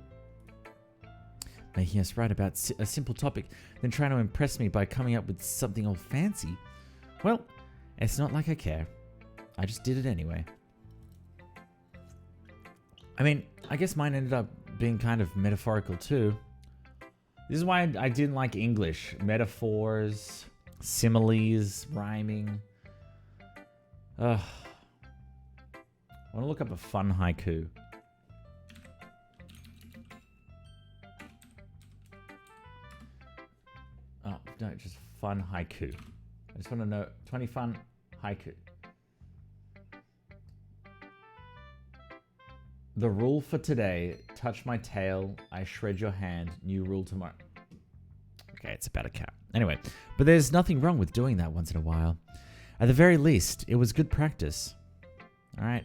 Making us write about a simple topic, then trying to impress me by coming up with something all fancy. Well, it's not like I care. I just did it anyway. I mean, I guess mine ended up being kind of metaphorical too. This is why I didn't like English. Metaphors, similes, rhyming. Ugh. I want to look up a fun haiku. no, just fun haiku. I just want to know 20 fun haiku. The rule for today, touch my tail, I shred your hand, new rule tomorrow. Okay, it's about a cat. Anyway, but there's nothing wrong with doing that once in a while. At the very least, it was good practice. All right,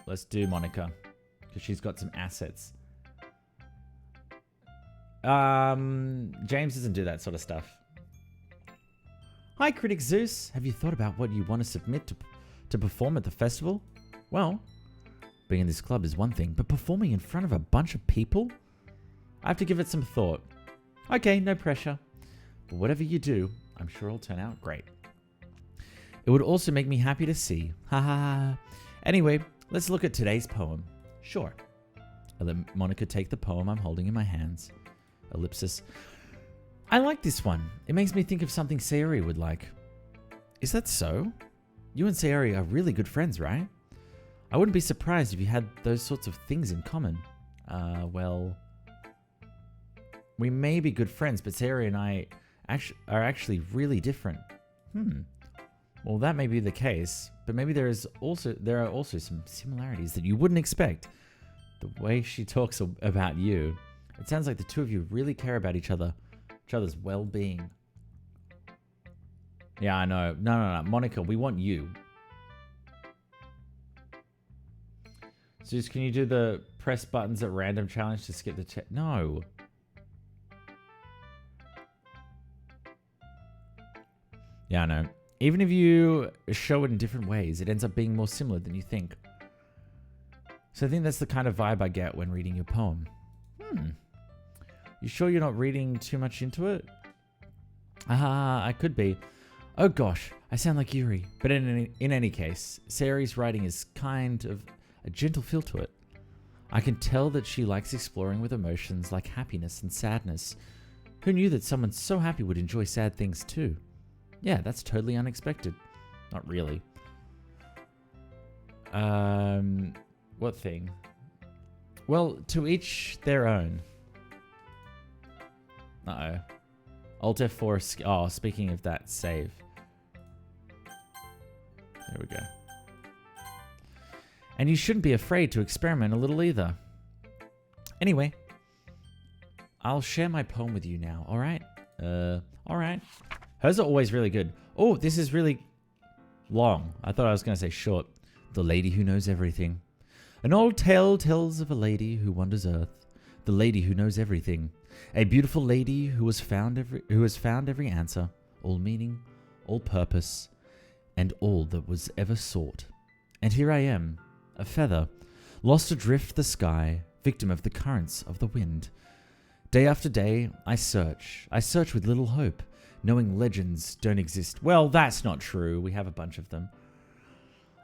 let's do Monica, because she's got some assets. James doesn't do that sort of stuff. Hi, Critic Zeus. Have you thought about what you want to submit to perform at the festival? Well, being in this club is one thing, but performing in front of a bunch of people? I have to give it some thought. Okay, no pressure. But whatever you do, I'm sure it'll turn out great. It would also make me happy to see. Ha ha ha. Anyway, let's look at today's poem. Sure. I let Monica take the poem I'm holding in my hands. Ellipsis. I like this one. It makes me think of something Sayori would like. Is that so? You and Sayori are really good friends, right? I wouldn't be surprised if you had those sorts of things in common. Well, we may be good friends, but Sayori and I are actually really different. Well, that may be the case, but maybe there are also some similarities that you wouldn't expect. The way she talks about you, it sounds like the two of you really care about each other's well-being. Yeah, I know. No. Monica, we want you. Zeus, can you do the press buttons at random challenge to skip the chat? No. Yeah, I know. Even if you show it in different ways, it ends up being more similar than you think. So I think that's the kind of vibe I get when reading your poem. You sure you're not reading too much into it? I could be. Oh gosh, I sound like Yuri. But in any case, Sayori's writing is kind of a gentle feel to it. I can tell that she likes exploring with emotions like happiness and sadness. Who knew that someone so happy would enjoy sad things too? Yeah, that's totally unexpected. Not really. What thing? Well, to each their own. Uh-oh. Alt F4. Oh, speaking of that, save. There we go. And you shouldn't be afraid to experiment a little either. Anyway, I'll share my poem with you now, alright? Alright. Hers are always really good. Oh, this is really long. I thought I was going to say short. The Lady Who Knows Everything. An old tale tells of a lady who wanders earth. The lady who knows everything. A beautiful lady who has found every answer, all meaning, all purpose, and all that was ever sought. And here I am, a feather, lost adrift the sky, victim of the currents of the wind. Day after day, I search with little hope, knowing legends don't exist. Well, that's not true. We have a bunch of them.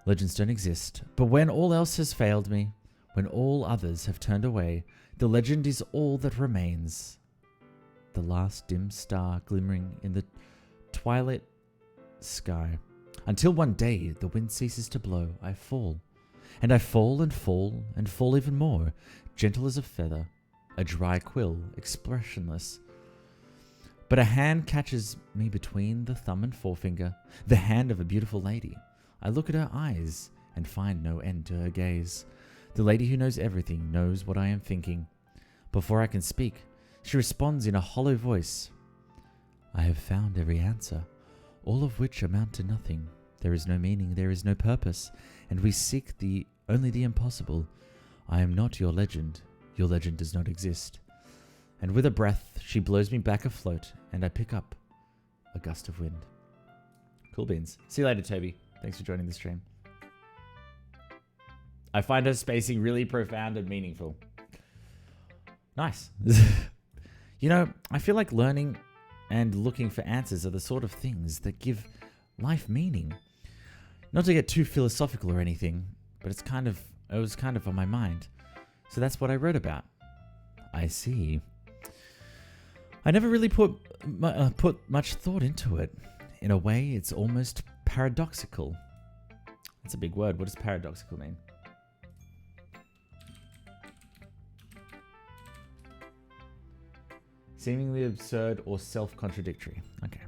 Legends don't exist. But when all else has failed me, when all others have turned away, the legend is all that remains. The last dim star glimmering in the twilight sky. Until one day the wind ceases to blow, I fall. And I fall and fall and fall even more, gentle as a feather, a dry quill, expressionless. But a hand catches me between the thumb and forefinger, the hand of a beautiful lady. I look at her eyes and find no end to her gaze. The lady who knows everything knows what I am thinking. Before I can speak, she responds in a hollow voice. I have found every answer, all of which amount to nothing. There is no meaning, there is no purpose, and we seek only the impossible. I am not your legend does not exist. And with a breath, she blows me back afloat, and I pick up a gust of wind. Cool beans. See you later, Toby. Thanks for joining the stream. I find her spacing really profound and meaningful. Nice. You know, I feel like learning and looking for answers are the sort of things that give life meaning. Not to get too philosophical or anything, but it was kind of on my mind. So that's what I wrote about. I see. I never really put much thought into it. In a way, it's almost paradoxical. That's a big word. What does paradoxical mean? Seemingly absurd or self-contradictory. Okay.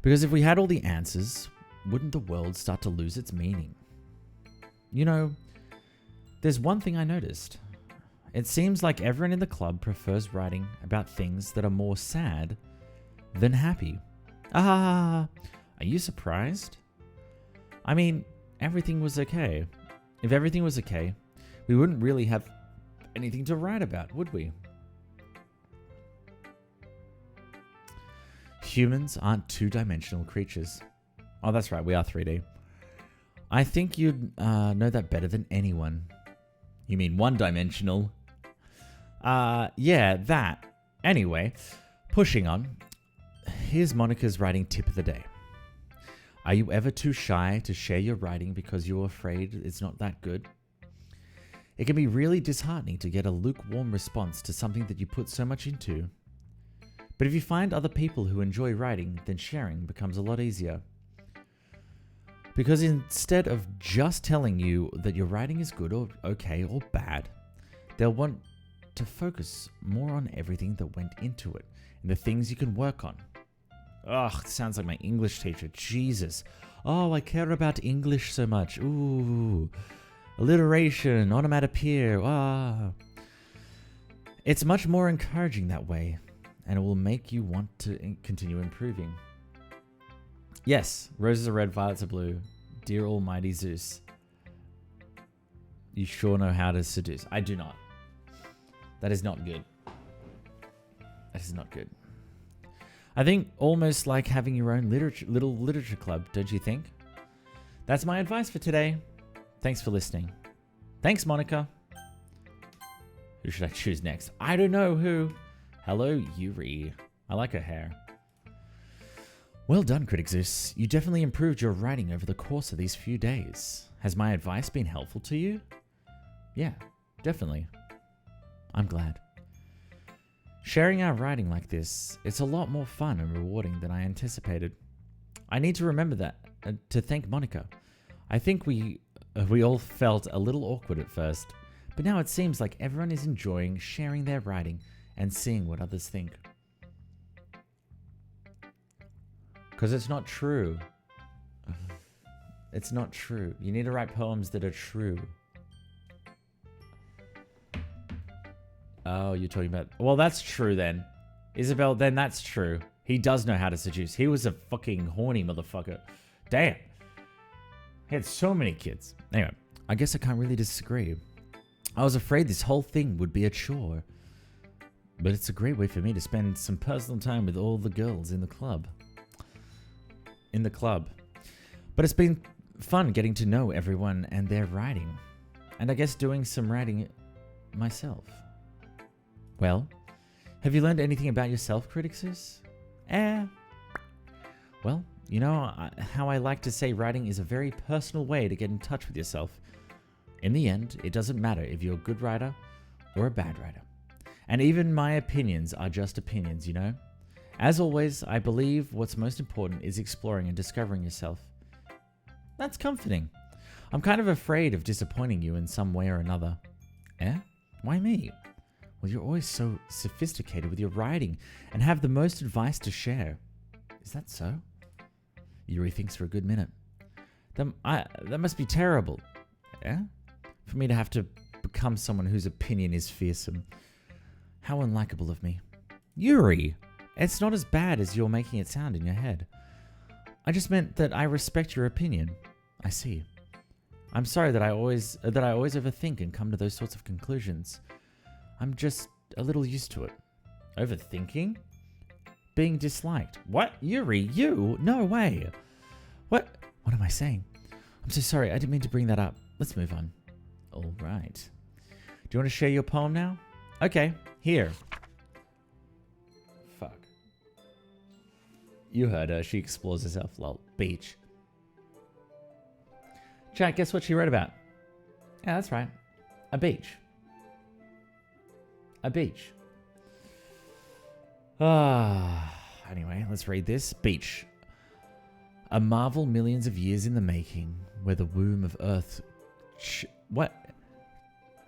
Because if we had all the answers, wouldn't the world start to lose its meaning? You know, there's one thing I noticed. It seems like everyone in the club prefers writing about things that are more sad than happy. Ah, are you surprised? I mean, everything was okay. If everything was okay, we wouldn't really have anything to write about, would we? Humans aren't two-dimensional creatures. Oh, that's right, we are 3D. I think you'd know that better than anyone. You mean one-dimensional? Yeah, that. Anyway, pushing on. Here's Monica's writing tip of the day. Are you ever too shy to share your writing because you're afraid it's not that good? It can be really disheartening to get a lukewarm response to something that you put so much into. But if you find other people who enjoy writing, then sharing becomes a lot easier. Because instead of just telling you that your writing is good or okay or bad, they'll want to focus more on everything that went into it and the things you can work on. Ugh, sounds like my English teacher. Jesus. Oh, I care about English so much. Ooh. Alliteration, onomatopoeia. Ah. It's much more encouraging that way, and it will make you want to continue improving. Yes, roses are red, violets are blue. Dear almighty Zeus. You sure know how to seduce. I do not. That is not good. That is not good. I think almost like having your own little literature club, don't you think? That's my advice for today. Thanks for listening. Thanks, Monica. Who should I choose next? I don't know who. Hello, Yuri. I like her hair. Well done, Critic Zeus. You definitely improved your writing over the course of these few days. Has my advice been helpful to you? Yeah, definitely. I'm glad. Sharing our writing like this, it's a lot more fun and rewarding than I anticipated. I need to remember that, to thank Monica. I think we all felt a little awkward at first, but now it seems like everyone is enjoying sharing their writing and seeing what others think. Because it's not true. It's not true. You need to write poems that are true. Oh, you're talking about... Well, that's true then. Isabel, then that's true. He does know how to seduce. He was a fucking horny motherfucker. Damn. He had so many kids. Anyway, I guess I can't really disagree. I was afraid this whole thing would be a chore. But it's a great way for me to spend some personal time with all the girls in the club. But it's been fun getting to know everyone and their writing. And I guess doing some writing myself. Well, have you learned anything about yourself, Critic Zeus? Well, you know how I like to say writing is a very personal way to get in touch with yourself. In the end, it doesn't matter if you're a good writer or a bad writer. And even my opinions are just opinions, you know? As always, I believe what's most important is exploring and discovering yourself. That's comforting. I'm kind of afraid of disappointing you in some way or another. Why me? Well, you're always so sophisticated with your writing and have the most advice to share. Is that so? Yuri thinks for a good minute. That must be terrible. Yeah? For me to have to become someone whose opinion is fearsome. How unlikable of me. Yuri! It's not as bad as you're making it sound in your head. I just meant that I respect your opinion. I see. I'm sorry that I always overthink and come to those sorts of conclusions. I'm just a little used to it. Overthinking? Being disliked. What? Yuri, you? No way. What am I saying? I'm so sorry, I didn't mean to bring that up. Let's move on. All right. Do you want to share your poem now? Okay, here. Fuck. You heard her. She explores herself. Lol. Beach. Chat, guess what she wrote about? Yeah, that's right. A beach. A beach. Anyway, let's read this. Beach. A marvel millions of years in the making, where the womb of Earth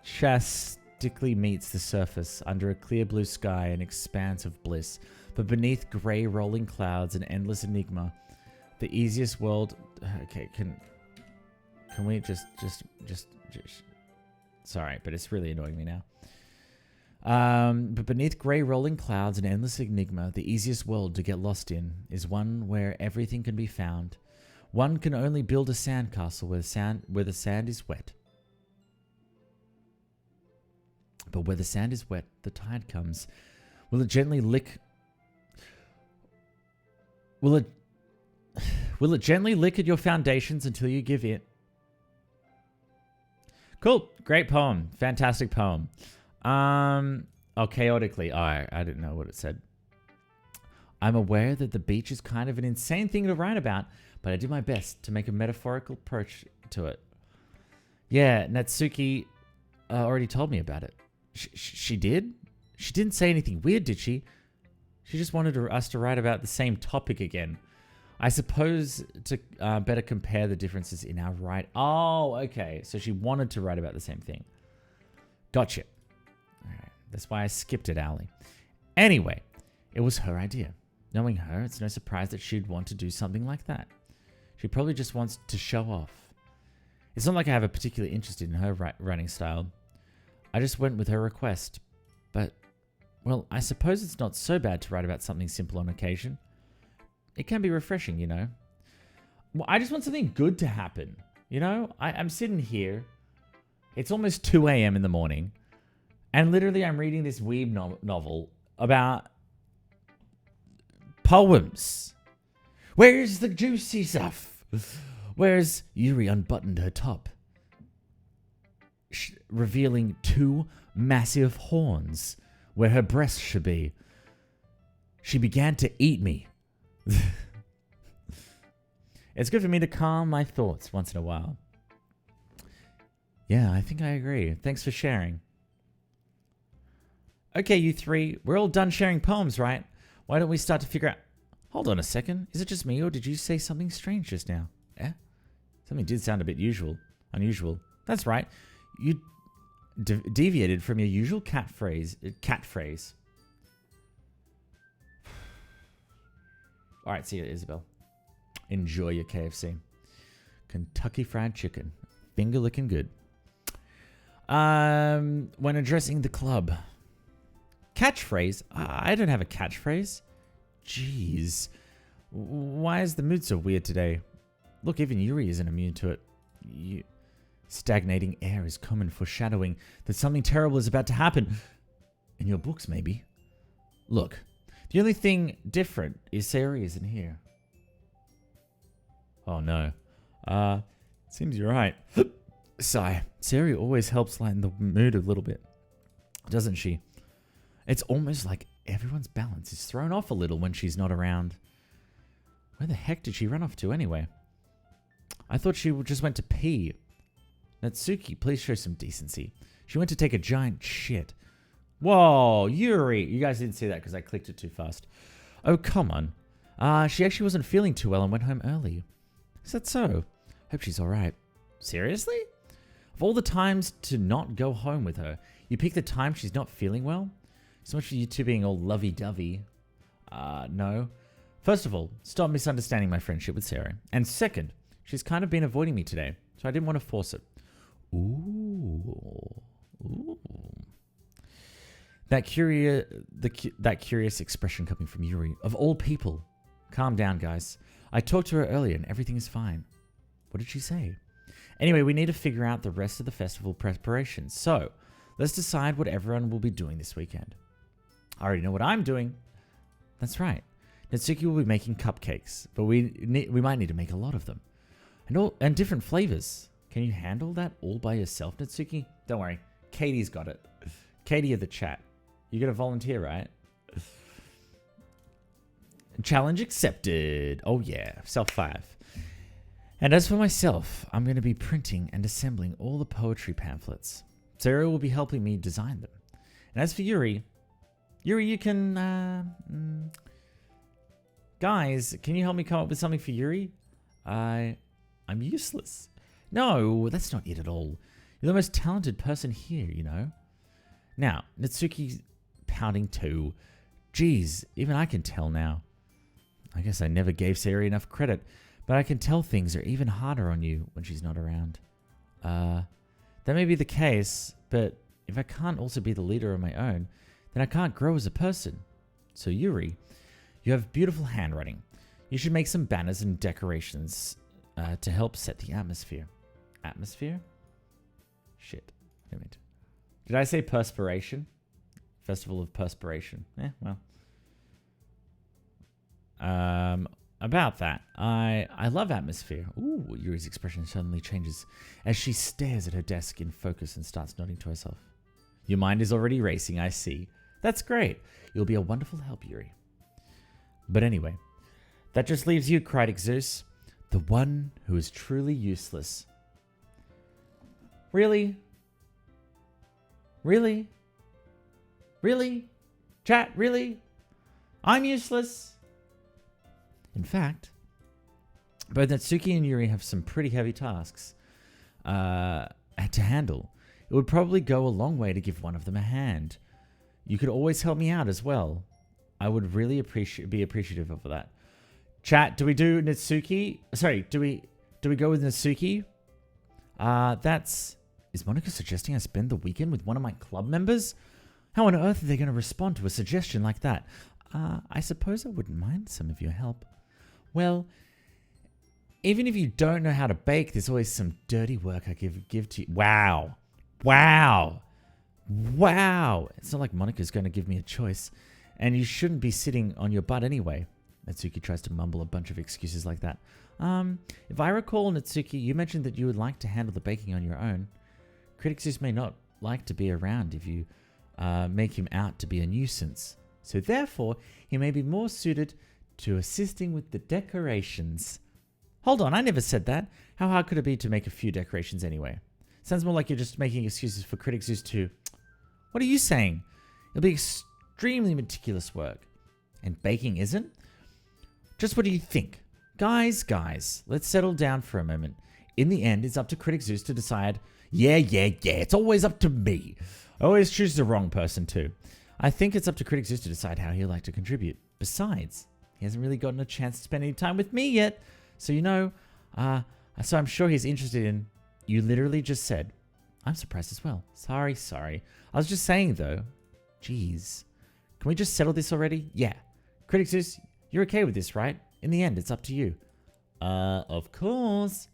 chastically meets the surface under a clear blue sky, an expanse of bliss, but beneath grey rolling clouds, an endless enigma. The easiest world... Okay, can we just... Sorry, but it's really annoying me now. But beneath grey rolling clouds, an endless enigma, the easiest world to get lost in is one where everything can be found. One can only build a sandcastle where the sand is wet. But where the sand is wet, the tide comes. Will it gently lick... Will it gently lick at your foundations until you give in? Cool. Great poem. Fantastic poem. Oh, chaotically. Oh, I didn't know what it said. I'm aware that the beach is kind of an insane thing to write about, but I do my best to make a metaphorical approach to it. Yeah, Natsuki already told me about it. She did? She didn't say anything weird, did she? She just wanted us to write about the same topic again. I suppose to better compare the differences in our write. Oh, okay. So she wanted to write about the same thing. Gotcha. All right. That's why I skipped it, Ali. Anyway, it was her idea. Knowing her, it's no surprise that she'd want to do something like that. She probably just wants to show off. It's not like I have a particular interest in her writing style. I just went with her request. But, well, I suppose it's not so bad to write about something simple on occasion. It can be refreshing, you know. Well, I just want something good to happen. You know, I'm sitting here. It's almost 2 a.m. in the morning. And literally I'm reading this weeb novel about poems. Where's the juicy stuff? Where's Yuri unbuttoned her top, revealing 2 massive horns where her breasts should be. She began to eat me. It's good for me to calm my thoughts once in a while. Yeah, I think I agree. Thanks for sharing. Okay, you three, we're all done sharing poems, right? Why don't we start to figure out... Hold on a second. Is it just me, or did you say something strange just now? Eh? Something did sound a bit unusual. That's right. You deviated from your usual cat phrase. All right, see you, Isabel. Enjoy your KFC. Kentucky Fried Chicken. Finger licking good. When addressing the club. Catchphrase? I don't have a catchphrase. Jeez. Why is the mood so weird today? Look, even Yuri isn't immune to it. Stagnating air is common foreshadowing that something terrible is about to happen. In your books, maybe. Look, the only thing different is Sayori isn't here. Oh no. Seems you're right. Sigh. Sayori always helps lighten the mood a little bit, doesn't she? It's almost like everyone's balance is thrown off a little when she's not around. Where the heck did she run off to anyway? I thought she just went to pee. Natsuki, please show some decency. She went to take a giant shit. Whoa, Yuri. You guys didn't see that because I clicked it too fast. Oh, come on. She actually wasn't feeling too well and went home early. Is that so? Hope she's alright. Seriously? Of all the times to not go home with her, you pick the time she's not feeling well? So much for you two being all lovey-dovey. No. First of all, stop misunderstanding my friendship with Sarah. And second, she's kind of been avoiding me today, so I didn't want to force it. Ooh. That curious expression coming from Yuri. Of all people. Calm down, guys. I talked to her earlier and everything is fine. What did she say? Anyway, we need to figure out the rest of the festival preparations. So, let's decide what everyone will be doing this weekend. I already know what I'm doing. That's right. Natsuki will be making cupcakes, but we might need to make a lot of them. And different flavors. Can you handle that all by yourself, Natsuki? Don't worry. Katie's got it. Katie of the chat. You're going to volunteer, right? Challenge accepted. Oh yeah, self 5. And as for myself, I'm going to be printing and assembling all the poetry pamphlets. Sarah will be helping me design them. And as for Yuri, you can... Guys, can you help me come up with something for Yuri? I'm useless. No, that's not it at all. You're the most talented person here, you know. Now, Natsuki's pouting too. Geez, even I can tell now. I guess I never gave Sari enough credit, but I can tell things are even harder on you when she's not around. That may be the case, but if I can't also be the leader on my own, then I can't grow as a person. So Yuri, you have beautiful handwriting. You should make some banners and decorations to help set the atmosphere. Atmosphere? Shit. Damn it. Did I say perspiration? Festival of Perspiration. Well. About that, I love atmosphere. Ooh, Yuri's expression suddenly changes as she stares at her desk in focus and starts nodding to herself. Your mind is already racing, I see. That's great. You'll be a wonderful help, Yuri. But anyway, that just leaves you, cried Zeus, the one who is truly useless. Really? Really? Really? Chat, really? I'm useless? In fact, both Natsuki and Yuri have some pretty heavy tasks to handle. It would probably go a long way to give one of them a hand. You could always help me out as well. I would really be appreciative of that. Chat, do we do Natsuki? Sorry, do we go with Natsuki? Is Monica suggesting I spend the weekend with one of my club members? How on earth are they going to respond to a suggestion like that? I suppose I wouldn't mind some of your help. Well, even if you don't know how to bake, there's always some dirty work I give to you. Wow. Wow. Wow. It's not like Monica's going to give me a choice. And you shouldn't be sitting on your butt anyway. Natsuki tries to mumble a bunch of excuses like that. If I recall, Natsuki, you mentioned that you would like to handle the baking on your own. Critics just may not like to be around if you make him out to be a nuisance. So therefore, he may be more suited to assisting with the decorations. Hold on, I never said that. How hard could it be to make a few decorations anyway? Sounds more like you're just making excuses for Critic Zeus to... What are you saying? It'll be extremely meticulous work. And baking isn't? Just what do you think? Guys, let's settle down for a moment. In the end, it's up to Critic Zeus to decide... Yeah, it's always up to me. I always choose the wrong person too. I think it's up to Critic Zeus to decide how he'd like to contribute. Besides, he hasn't really gotten a chance to spend any time with me yet. So, so I'm sure he's interested in... You literally just said... I'm surprised as well. Sorry. I was just saying, though. Jeez. Can we just settle this already? Yeah. Critic Zeus, you're okay with this, right? In the end, it's up to you. Of course.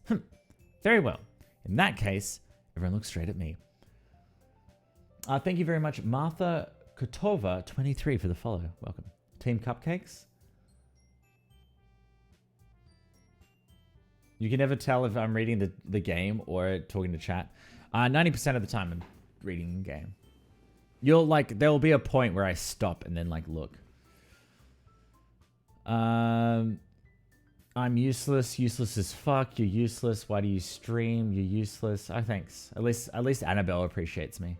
Very well. In that case, everyone looks straight at me. Thank you very much, Martha Kotova 23 for the follow. Welcome. Team Cupcakes. You can never tell if I'm reading the game or talking to chat. 90% of the time I'm reading the game. There'll be a point where I stop and then look. I'm useless as fuck. You're useless. Why do you stream? You're useless. Oh, thanks. At least Annabelle appreciates me.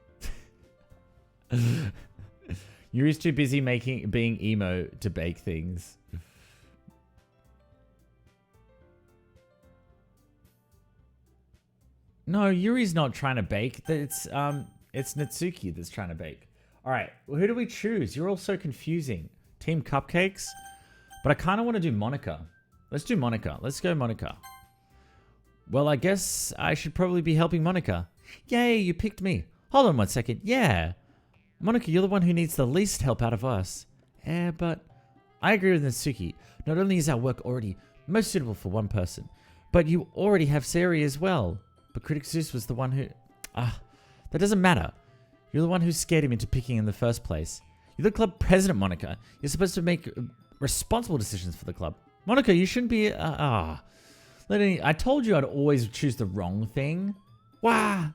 Yuri's too busy being emo to bake things. No, Yuri's not trying to bake. It's Natsuki that's trying to bake. All right, well, who do we choose? You're all so confusing. Team Cupcakes? But I kind of want to do Monica. Let's do Monica. Let's go Monica. Well, I guess I should probably be helping Monica. Yay, you picked me. Hold on 1 second. Yeah. Monica, you're the one who needs the least help out of us. Yeah, but I agree with Natsuki. Not only is our work already most suitable for one person, but you already have Sari as well. But Critic Zeus was the one who... that doesn't matter. You're the one who scared him into picking in the first place. You're the club president, Monica. You're supposed to make responsible decisions for the club. Monica, you shouldn't be... I told you I'd always choose the wrong thing. Wah!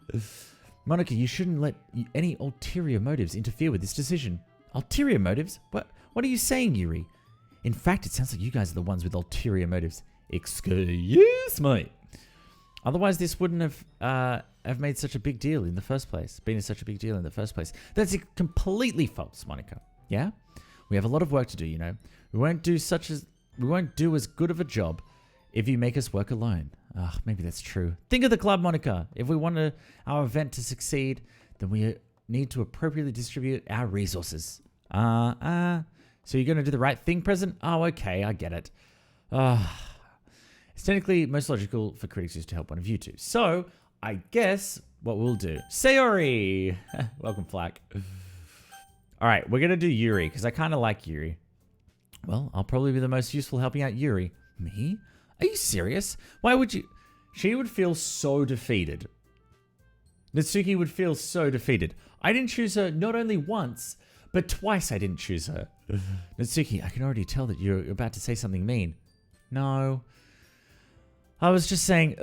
Monica, you shouldn't let any ulterior motives interfere with this decision. Ulterior motives? What are you saying, Yuri? In fact, it sounds like you guys are the ones with ulterior motives. Excuse me. Otherwise, this wouldn't have made such a big deal in the first place. That's completely false, Monica. Yeah? We have a lot of work to do, you know. We won't do as good of a job if you make us work alone. Maybe that's true. Think of the club, Monica. If we want our event to succeed, then we need to appropriately distribute our resources. So you're going to do the right thing, President? Oh, okay, I get it. It's technically most logical for critics just to help one of you two. So I guess what we'll do. Sayori! Welcome, Flack. All right, we're going to do Yuri because I kind of like Yuri. Well, I'll probably be the most useful helping out Yuri. Me? Are you serious? Why would you? She would feel so defeated. Natsuki would feel so defeated. I didn't choose her not only once, but twice I didn't choose her. Natsuki, I can already tell that you're about to say something mean. No. I was just saying,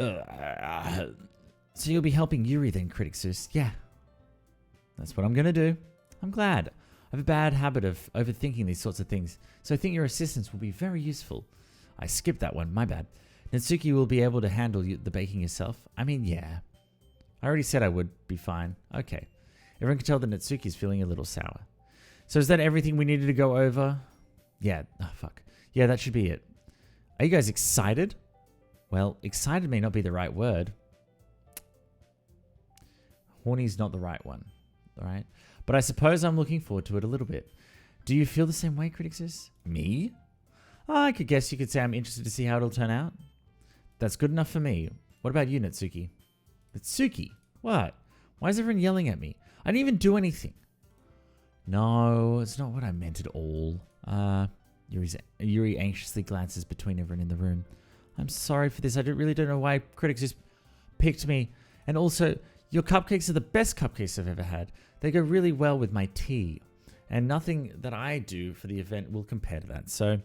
so you'll be helping Yuri then, Critic Zeus. Yeah. That's what I'm going to do. I'm glad. I have a bad habit of overthinking these sorts of things, so I think your assistance will be very useful. I skipped that one, my bad. Natsuki will be able to handle the baking yourself. I mean, yeah. I already said I would be fine. Okay. Everyone can tell that Natsuki's feeling a little sour. So is that everything we needed to go over? Yeah. Oh, fuck. Yeah, that should be it. Are you guys excited? Well, excited may not be the right word. Horny's not the right one. All right? But I suppose I'm looking forward to it a little bit. Do you feel the same way, Critics? Me? I could guess you could say I'm interested to see how it'll turn out. That's good enough for me. What about you, Natsuki? Natsuki? What? Why is everyone yelling at me? I didn't even do anything. No, it's not what I meant at all. Yuri anxiously glances between everyone in the room. I'm sorry for this. I really don't know why Critics just picked me. And also, your cupcakes are the best cupcakes I've ever had. They go really well with my tea. And nothing that I do for the event will compare to that. So,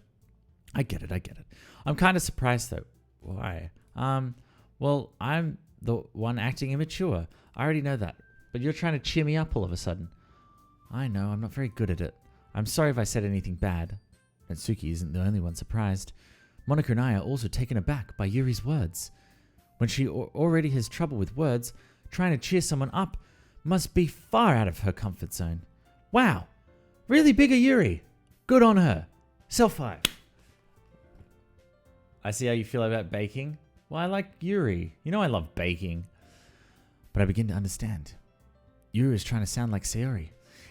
I get it. I'm kind of surprised though. Why? Well, I'm the one acting immature. I already know that. But you're trying to cheer me up all of a sudden. I know, I'm not very good at it. I'm sorry if I said anything bad. Natsuki isn't the only one surprised. Monica and I are also taken aback by Yuri's words. When she already has trouble with words, trying to cheer someone up must be far out of her comfort zone. Wow, really big of Yuri. Good on her. Self-5. I see how you feel about baking. Well, I like Yuri. You know I love baking. But I begin to understand. Yuri is trying to sound like Sayori.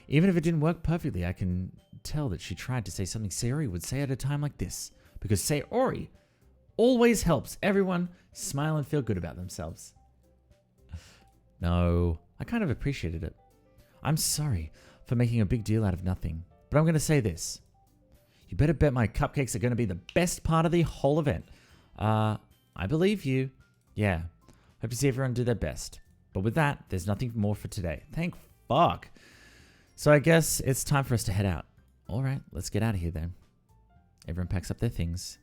Even if it didn't work perfectly, I can tell that she tried to say something Sayori would say at a time like this. Because Sayori always helps everyone smile and feel good about themselves. No, I kind of appreciated it. I'm sorry for making a big deal out of nothing. But I'm going to say this. You better bet my cupcakes are going to be the best part of the whole event. I believe you. Yeah. Hope to see everyone do their best. But with that, there's nothing more for today. Thank fuck. So I guess it's time for us to head out. All right, let's get out of here then. Everyone packs up their things.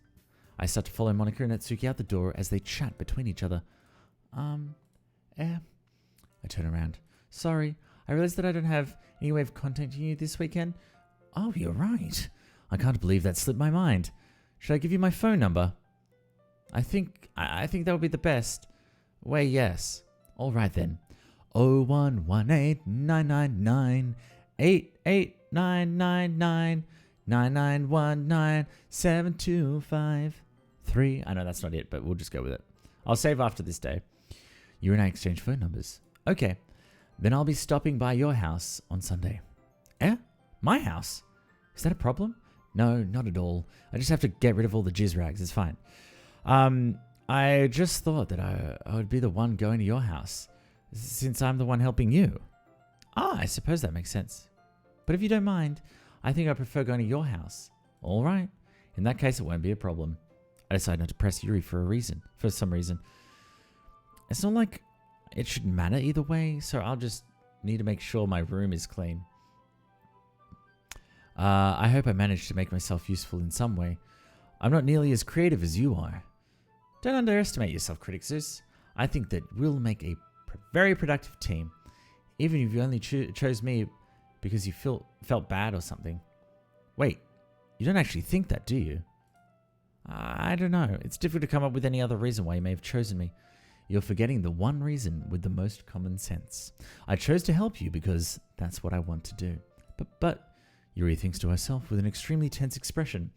I start to follow Monica and Natsuki out the door as they chat between each other. I turn around. Sorry, I realized that I don't have any way of contacting you this weekend. Oh, you're right. I can't believe that slipped my mind. Should I give you my phone number? I think that would be the best way, yes. All right then. 0118-999-9919-9919-725-3. I know that's not it, but we'll just go with it. I'll save after this day. You and I exchange phone numbers. Okay. Then I'll be stopping by your house on Sunday. Eh? My house? Is that a problem? No, not at all. I just have to get rid of all the jizz rags. It's fine. I just thought that I would be the one going to your house, since I'm the one helping you. I suppose that makes sense. But if you don't mind, I think I prefer going to your house. All right. In that case, it won't be a problem. I decided not to press Yuri for some reason. It's not like it should matter either way, so I'll just need to make sure my room is clean. I hope I managed to make myself useful in some way. I'm not nearly as creative as you are. Don't underestimate yourself, Critic Zeus. I think that we'll make a very productive team, even if you only chose me because you felt bad or something. Wait, you don't actually think that, do you? I don't know. It's difficult to come up with any other reason why you may have chosen me. You're forgetting the one reason with the most common sense. I chose to help you because that's what I want to do. But Yuri thinks to herself with an extremely tense expression.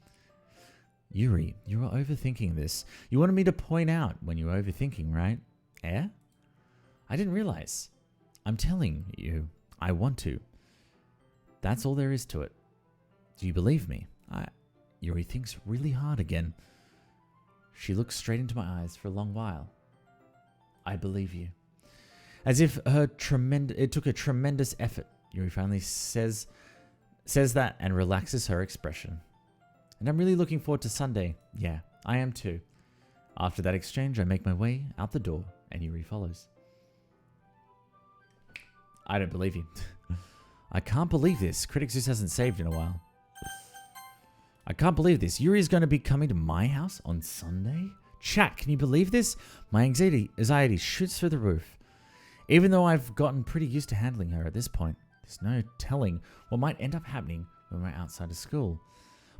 Yuri, you are overthinking this. You wanted me to point out when you were overthinking, right? Eh? I didn't realize. I'm telling you, I want to. That's all there is to it. Do you believe me? Yuri thinks really hard again. She looks straight into my eyes for a long while. I believe you. As if it took a tremendous effort, Yuri finally says that and relaxes her expression. And I'm really looking forward to Sunday. Yeah, I am too. After that exchange, I make my way out the door, and Yuri follows. I don't believe you. I can't believe this. Critic Zeus hasn't saved in a while. I can't believe this. Yuri is going to be coming to my house on Sunday? Chat, can you believe this? My anxiety shoots through the roof. Even though I've gotten pretty used to handling her at this point, there's no telling what might end up happening when we're outside of school.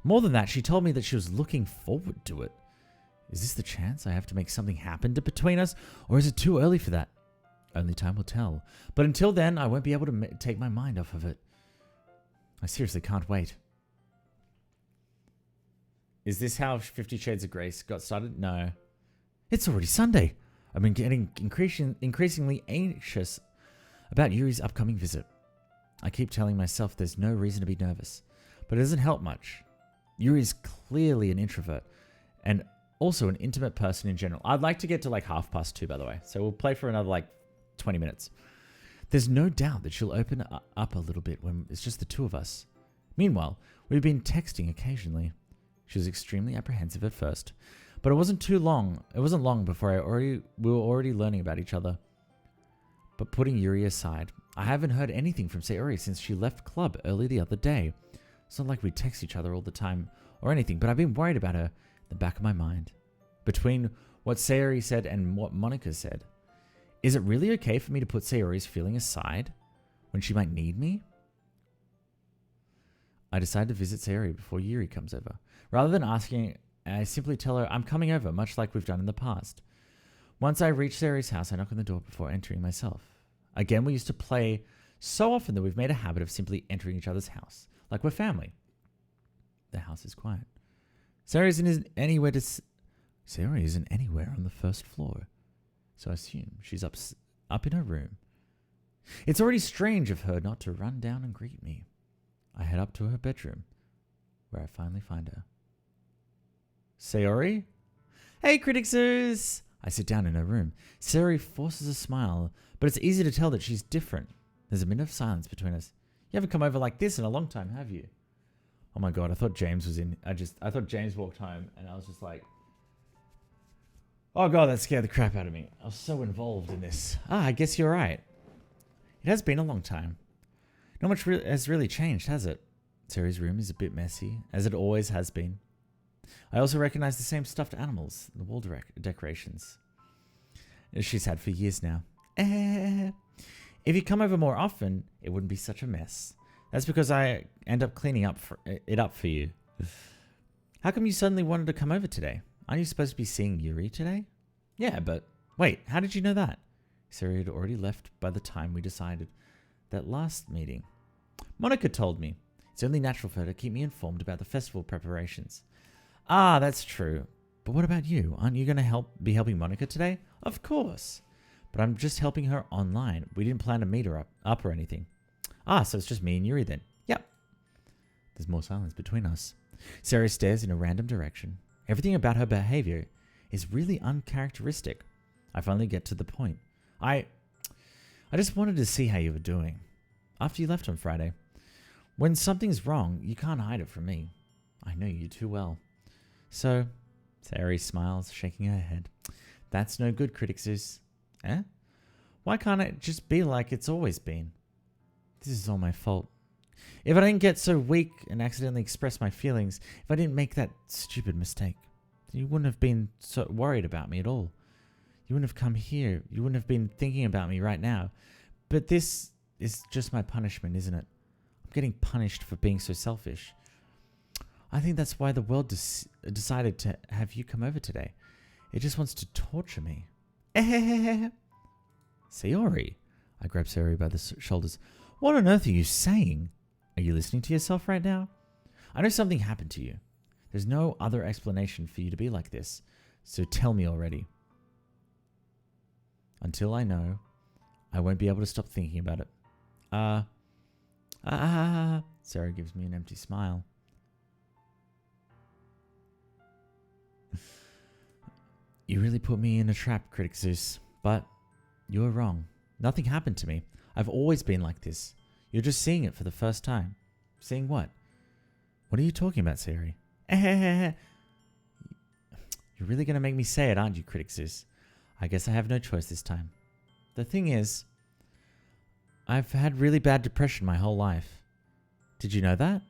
More than that, she told me that she was looking forward to it. Is this the chance I have to make something happen between us, or is it too early for that? Only time will tell. But until then, I won't be able to take my mind off of it. I seriously can't wait. Is this how 50 Shades of Grey got started? No. It's already Sunday. I've been getting increasingly anxious about Yuri's upcoming visit. I keep telling myself there's no reason to be nervous, but it doesn't help much. Yuri's clearly an introvert, and also an intimate person in general. I'd like to get to like 2:30, by the way, so we'll play for another like 20 minutes. There's no doubt that she'll open up a little bit when it's just the two of us. Meanwhile, we've been texting occasionally. She was extremely apprehensive at first, but it wasn't long before we were already learning about each other. But putting Yuri aside, I haven't heard anything from Sayori since she left club early the other day. It's not like we text each other all the time or anything, but I've been worried about her in the back of my mind. Between what Sayori said and what Monica said, is it really okay for me to put Sayori's feeling aside when she might need me? I decide to visit Sayori before Yuri comes over. Rather than asking, I simply tell her I'm coming over, much like we've done in the past. Once I reach Sayori's house, I knock on the door before entering myself. Again, we used to play so often that we've made a habit of simply entering each other's house, like we're family. The house is quiet. Sayori isn't anywhere on the first floor, so I assume she's up in her room. It's already strange of her not to run down and greet me. I head up to her bedroom, where I finally find her. Sayori? Hey, Critic Zeus! I sit down in her room. Sayori forces a smile, but it's easy to tell that she's different. There's a minute of silence between us. You haven't come over like this in a long time, have you? Oh my god, I thought James was in. I thought James walked home, and I was just like, oh god, that scared the crap out of me. I was so involved in this. I guess you're right. It has been a long time. Not much has really changed, has it? Sayori's room is a bit messy, as it always has been. I also recognize the same stuffed animals in the wall decorations she's had for years now. If you come over more often, it wouldn't be such a mess. That's because I end up cleaning it up for you. How come you suddenly wanted to come over today? Aren't you supposed to be seeing Yuri today? Yeah, but wait, how did you know that? Sayori had already left by the time we decided that last meeting. Monica told me. It's only natural for her to keep me informed about the festival preparations. Ah, that's true. But what about you? Aren't you going to be helping Monica today? Of course. But I'm just helping her online. We didn't plan to meet her up or anything. Ah, so it's just me and Yuri then. Yep. There's more silence between us. Sarah stares in a random direction. Everything about her behavior is really uncharacteristic. I finally get to the point. I just wanted to see how you were doing. After you left on Friday. When something's wrong, you can't hide it from me. I know you too well. So, Sayori smiles, shaking her head. That's no good, Critic Zeus. Eh? Why can't it just be like it's always been? This is all my fault. If I didn't get so weak and accidentally express my feelings, if I didn't make that stupid mistake, then you wouldn't have been so worried about me at all. You wouldn't have come here. You wouldn't have been thinking about me right now. But this is just my punishment, isn't it? I'm getting punished for being so selfish. I think that's why the world decided to have you come over today. It just wants to torture me. Sayori. I grab Sayori by the shoulders. What on earth are you saying? Are you listening to yourself right now? I know something happened to you. There's no other explanation for you to be like this. So tell me already. Until I know, I won't be able to stop thinking about it. Sarah gives me an empty smile. You really put me in a trap, Critic Zeus. But you were wrong. Nothing happened to me. I've always been like this. You're just seeing it for the first time. Seeing what? What are you talking about, Sayori? You're really going to make me say it, aren't you, Critic Zeus? I guess I have no choice this time. The thing is, I've had really bad depression my whole life. Did you know that?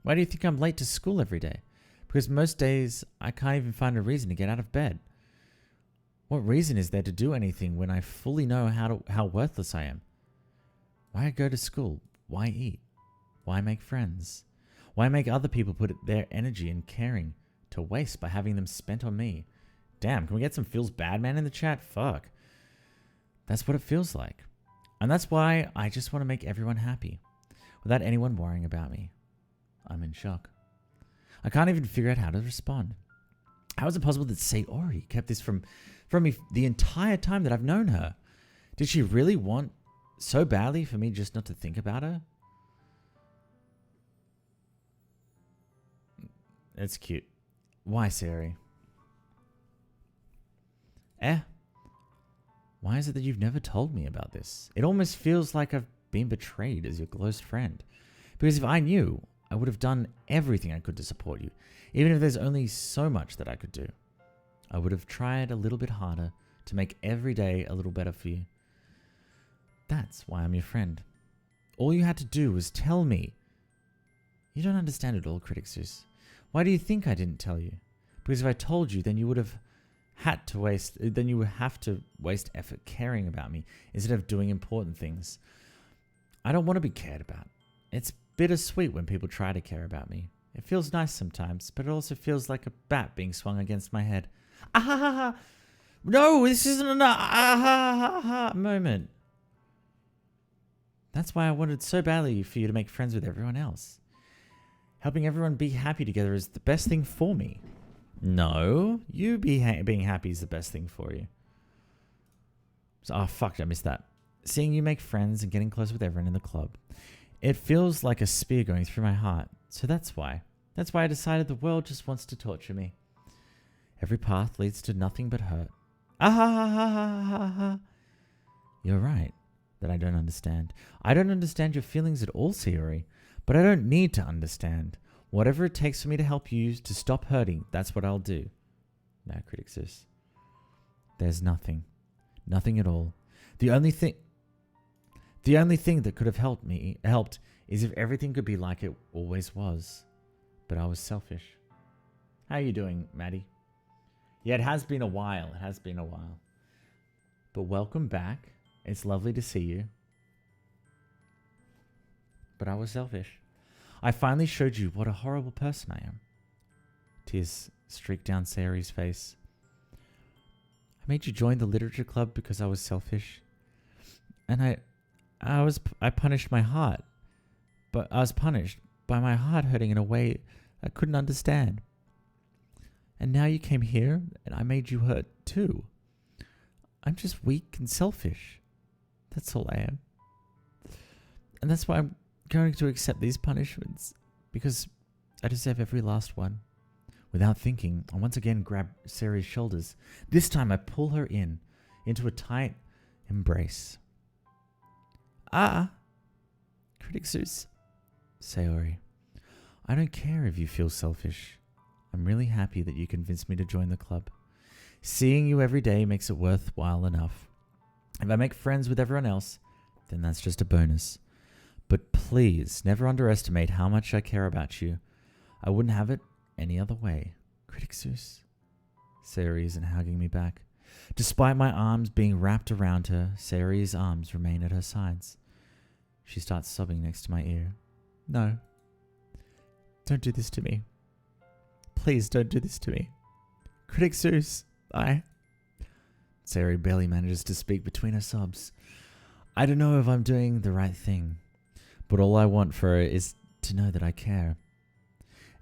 Why do you think I'm late to school every day? Because most days I can't even find a reason to get out of bed. What reason is there to do anything when I fully know how worthless I am? Why go to school? Why eat? Why make friends? Why make other people put their energy and caring to waste by having them spent on me? Damn, can we get some Feels Bad Man in the chat? Fuck. That's what it feels like. And that's why I just want to make everyone happy, without anyone worrying about me. I'm in shock. I can't even figure out how to respond. How is it possible that Sayori kept this from me the entire time that I've known her? Did she really want so badly for me just not to think about her? It's cute. Why, Sayori? Why is it that you've never told me about this? It almost feels like I've been betrayed as your close friend. Because if I knew, I would have done everything I could to support you. Even if there's only so much that I could do. I would have tried a little bit harder to make every day a little better for you. That's why I'm your friend. All you had to do was tell me. You don't understand it all, Critic Zeus. Why do you think I didn't tell you? Because if I told you, then you would have to waste effort caring about me instead of doing important things. I don't want to be cared about. It's bittersweet when people try to care about me. It feels nice sometimes, but it also feels like a bat being swung against my head. Ah ha ha ha! No, this isn't an ah ha ha ha moment. That's why I wanted so badly for you to make friends with everyone else. Helping everyone be happy together is the best thing for me. No, you being happy is the best thing for you. So, oh, fuck, I missed that. Seeing you make friends and getting close with everyone in the club. It feels like a spear going through my heart. So that's why. That's why I decided the world just wants to torture me. Every path leads to nothing but hurt. Ah ha ha ha ha ha ha. You're right that I don't understand. I don't understand your feelings at all, Sayori. But I don't need to understand. Whatever it takes for me to help you to stop hurting, that's what I'll do. No, Critic Zeus. There's nothing. Nothing at all. The only thing that could have helped is if everything could be like it always was. But I was selfish. How are you doing, Maddie? Yeah, it has been a while. But welcome back. It's lovely to see you. But I was selfish. I finally showed you what a horrible person I am. Tears streaked down Sayori's face. I made you join the literature club because I was selfish. And I punished my heart. But I was punished by my heart hurting in a way I couldn't understand. And now you came here and I made you hurt too. I'm just weak and selfish. That's all I am. And that's why I'm going to accept these punishments, because I deserve every last one. Without thinking, I once again grab Sayori's shoulders. This time I pull her into a tight embrace. Critic Zeus. Sayori, I don't care if you feel selfish. I'm really happy that you convinced me to join the club. Seeing you every day makes it worthwhile enough. If I make friends with everyone else, then that's just a bonus. But please, never underestimate how much I care about you. I wouldn't have it any other way. Critic Zeus. Sayori isn't hugging me back. Despite my arms being wrapped around her, Sayori's arms remain at her sides. She starts sobbing next to my ear. No. Don't do this to me. Please don't do this to me. Critic Zeus. Sayori barely manages to speak between her sobs. I don't know if I'm doing the right thing, but all I want for her is to know that I care.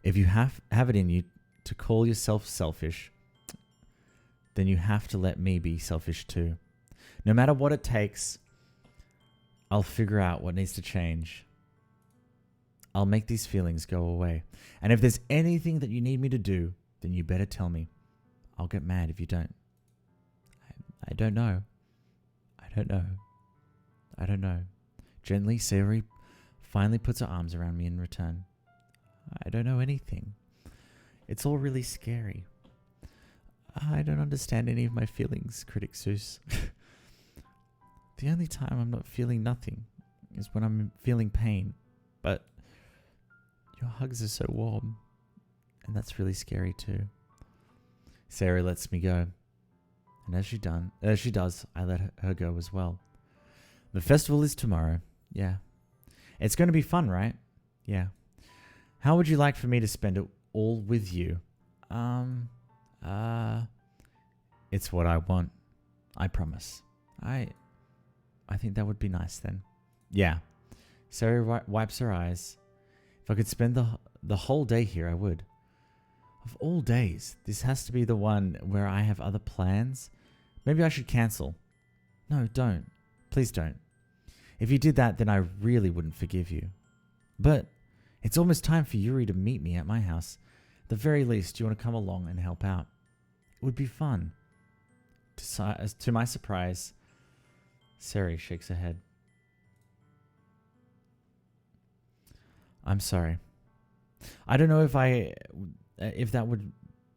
If you have it in you to call yourself selfish, then you have to let me be selfish too. No matter what it takes, I'll figure out what needs to change. I'll make these feelings go away. And if there's anything that you need me to do, then you better tell me. I'll get mad if you don't. I don't know. I don't know. I don't know. Gently, Sayori finally puts her arms around me in return. I don't know anything. It's all really scary. I don't understand any of my feelings, Critic Zeus. The only time I'm not feeling nothing is when I'm feeling pain. But your hugs are so warm. And that's really scary too. Sayori lets me go. And as she does, I let her go as well. The festival is tomorrow. Yeah. It's going to be fun, right? Yeah. How would you like for me to spend it all with you? It's what I want. I promise. I think that would be nice then. Yeah. Sayori wipes her eyes. If I could spend the whole day here, I would. Of all days, this has to be the one where I have other plans. Maybe I should cancel. No, don't. Please don't. If you did that, then I really wouldn't forgive you. But it's almost time for Yuri to meet me at my house. At the very least, you want to come along and help out. It would be fun. To my surprise, Sayori shakes her head. I'm sorry. I don't know if that would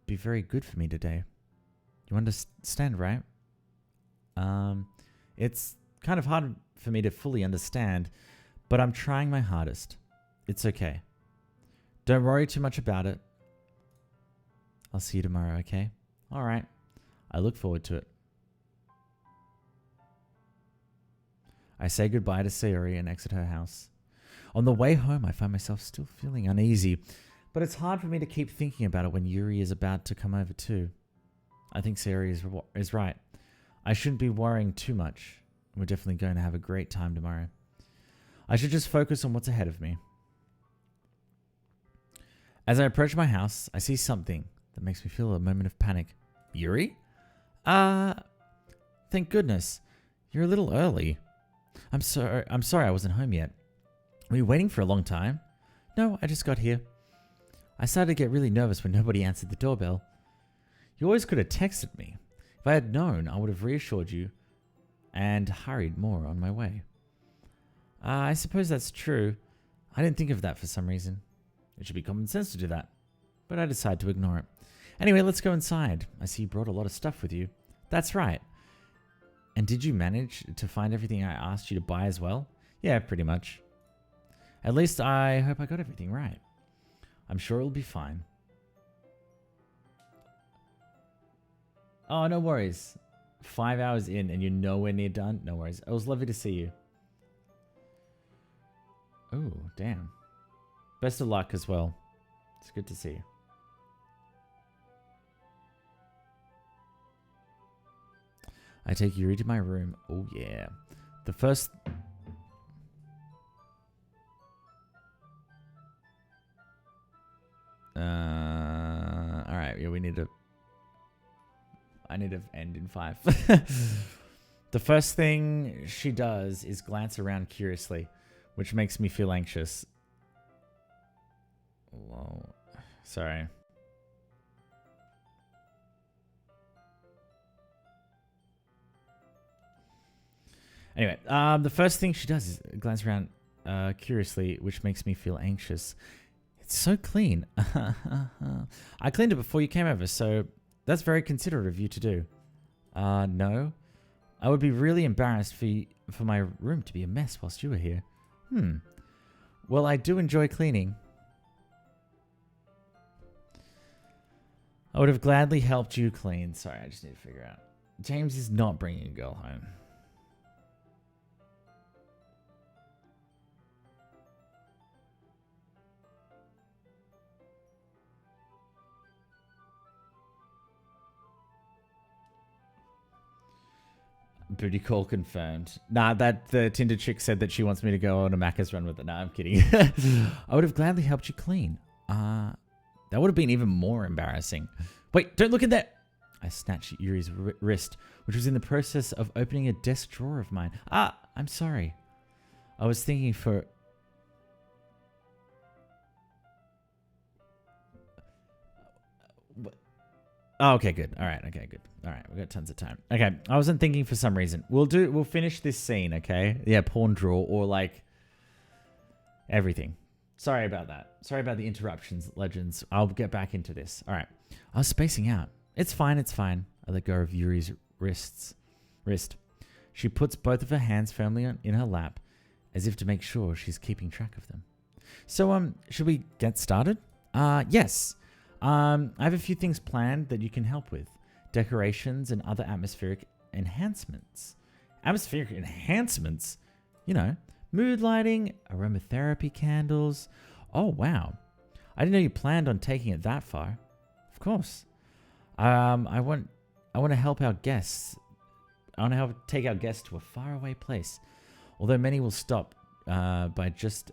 be very good for me today. You understand, right? It's kind of hard for me to fully understand, but I'm trying my hardest. It's okay. Don't worry too much about it. I'll see you tomorrow, okay? All right. I look forward to it. I say goodbye to Sayori and exit her house. On the way home, I find myself still feeling uneasy, but it's hard for me to keep thinking about it when Yuri is about to come over too. I think Sayori is right. I shouldn't be worrying too much. We're definitely going to have a great time tomorrow. I should just focus on what's ahead of me. As I approach my house, I see something that makes me feel a moment of panic. Yuri? Thank goodness. You're a little early. I'm sorry I wasn't home yet. Were you waiting for a long time? No, I just got here. I started to get really nervous when nobody answered the doorbell. You always could have texted me. If I had known, I would have reassured you and hurried more on my way. I suppose that's true. I didn't think of that for some reason. It should be common sense to do that. But I decided to ignore it. Anyway, let's go inside. I see you brought a lot of stuff with you. That's right. And did you manage to find everything I asked you to buy as well? Yeah, pretty much. At least I hope I got everything right. I'm sure it'll be fine. Oh, no worries. 5 hours in and you're nowhere near done? No worries. It was lovely to see you. Oh, damn. Best of luck as well. It's good to see you. I take Yuri to my room. Oh, yeah. The first... Alright, yeah, we need to... I need to end in 5. The first thing she does is glance around curiously, which makes me feel anxious. Whoa. Sorry. Anyway, the first thing she does is glance around curiously, which makes me feel anxious. It's so clean. I cleaned it before you came over, so that's very considerate of you to do. No. I would be really embarrassed for my room to be a mess whilst you were here. Well, I do enjoy cleaning. I would have gladly helped you clean. Sorry, I just need to figure out. James is not bringing a girl home. Booty call confirmed. Nah, the Tinder chick said that she wants me to go on a Macca's run with it. Nah, I'm kidding. I would have gladly helped you clean. That would have been even more embarrassing. Wait, don't look at that. I snatched Yuri's wrist, which was in the process of opening a desk drawer of mine. I'm sorry. I was thinking for... Oh, okay, good. All right, okay, good. All right, we've got tons of time. Okay, I wasn't thinking for some reason. We'll finish this scene, okay? Yeah, pawn draw or like everything. Sorry about that. Sorry about the interruptions, legends. I'll get back into this. All right. I was spacing out. It's fine, it's fine. I let go of Yuri's wrist. She puts both of her hands firmly in her lap, as if to make sure she's keeping track of them. So, should we get started? Yes. I have a few things planned that you can help with. Decorations and other atmospheric enhancements. Atmospheric enhancements? You know, mood lighting, aromatherapy candles. Oh, wow. I didn't know you planned on taking it that far. Of course. I want to help our guests. I want to help take our guests to a faraway place. Although many will stop by just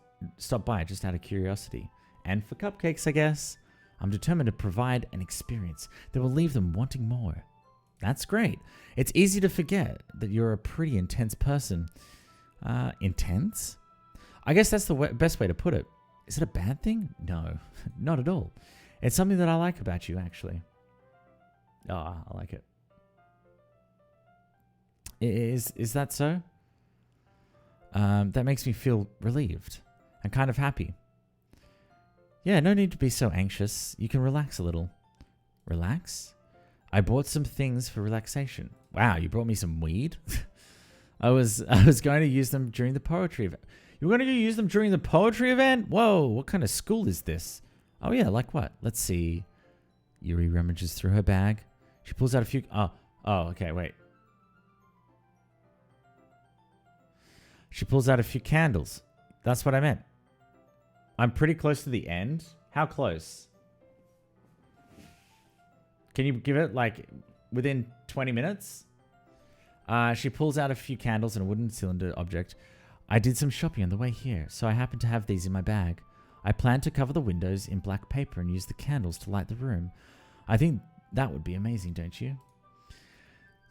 out of curiosity. And for cupcakes, I guess. I'm determined to provide an experience that will leave them wanting more. That's great. It's easy to forget that you're a pretty intense person. Intense? I guess that's the best way to put it. Is it a bad thing? No, not at all. It's something that I like about you, actually. Oh, I like it. Is that so? That makes me feel relieved and kind of happy. Yeah, no need to be so anxious. You can relax a little. Relax? I bought some things for relaxation. Wow, you brought me some weed? I was going to use them during the poetry event. You were going to use them during the poetry event? Whoa, what kind of school is this? Oh yeah, like what? Let's see. Yuri rummages through her bag. She pulls out a few... Oh, okay, wait. She pulls out a few candles. That's what I meant. I'm pretty close to the end. How close? Can you give it, like, within 20 minutes? She pulls out a few candles and a wooden cylinder object. I did some shopping on the way here, so I happen to have these in my bag. I plan to cover the windows in black paper and use the candles to light the room. I think that would be amazing, don't you?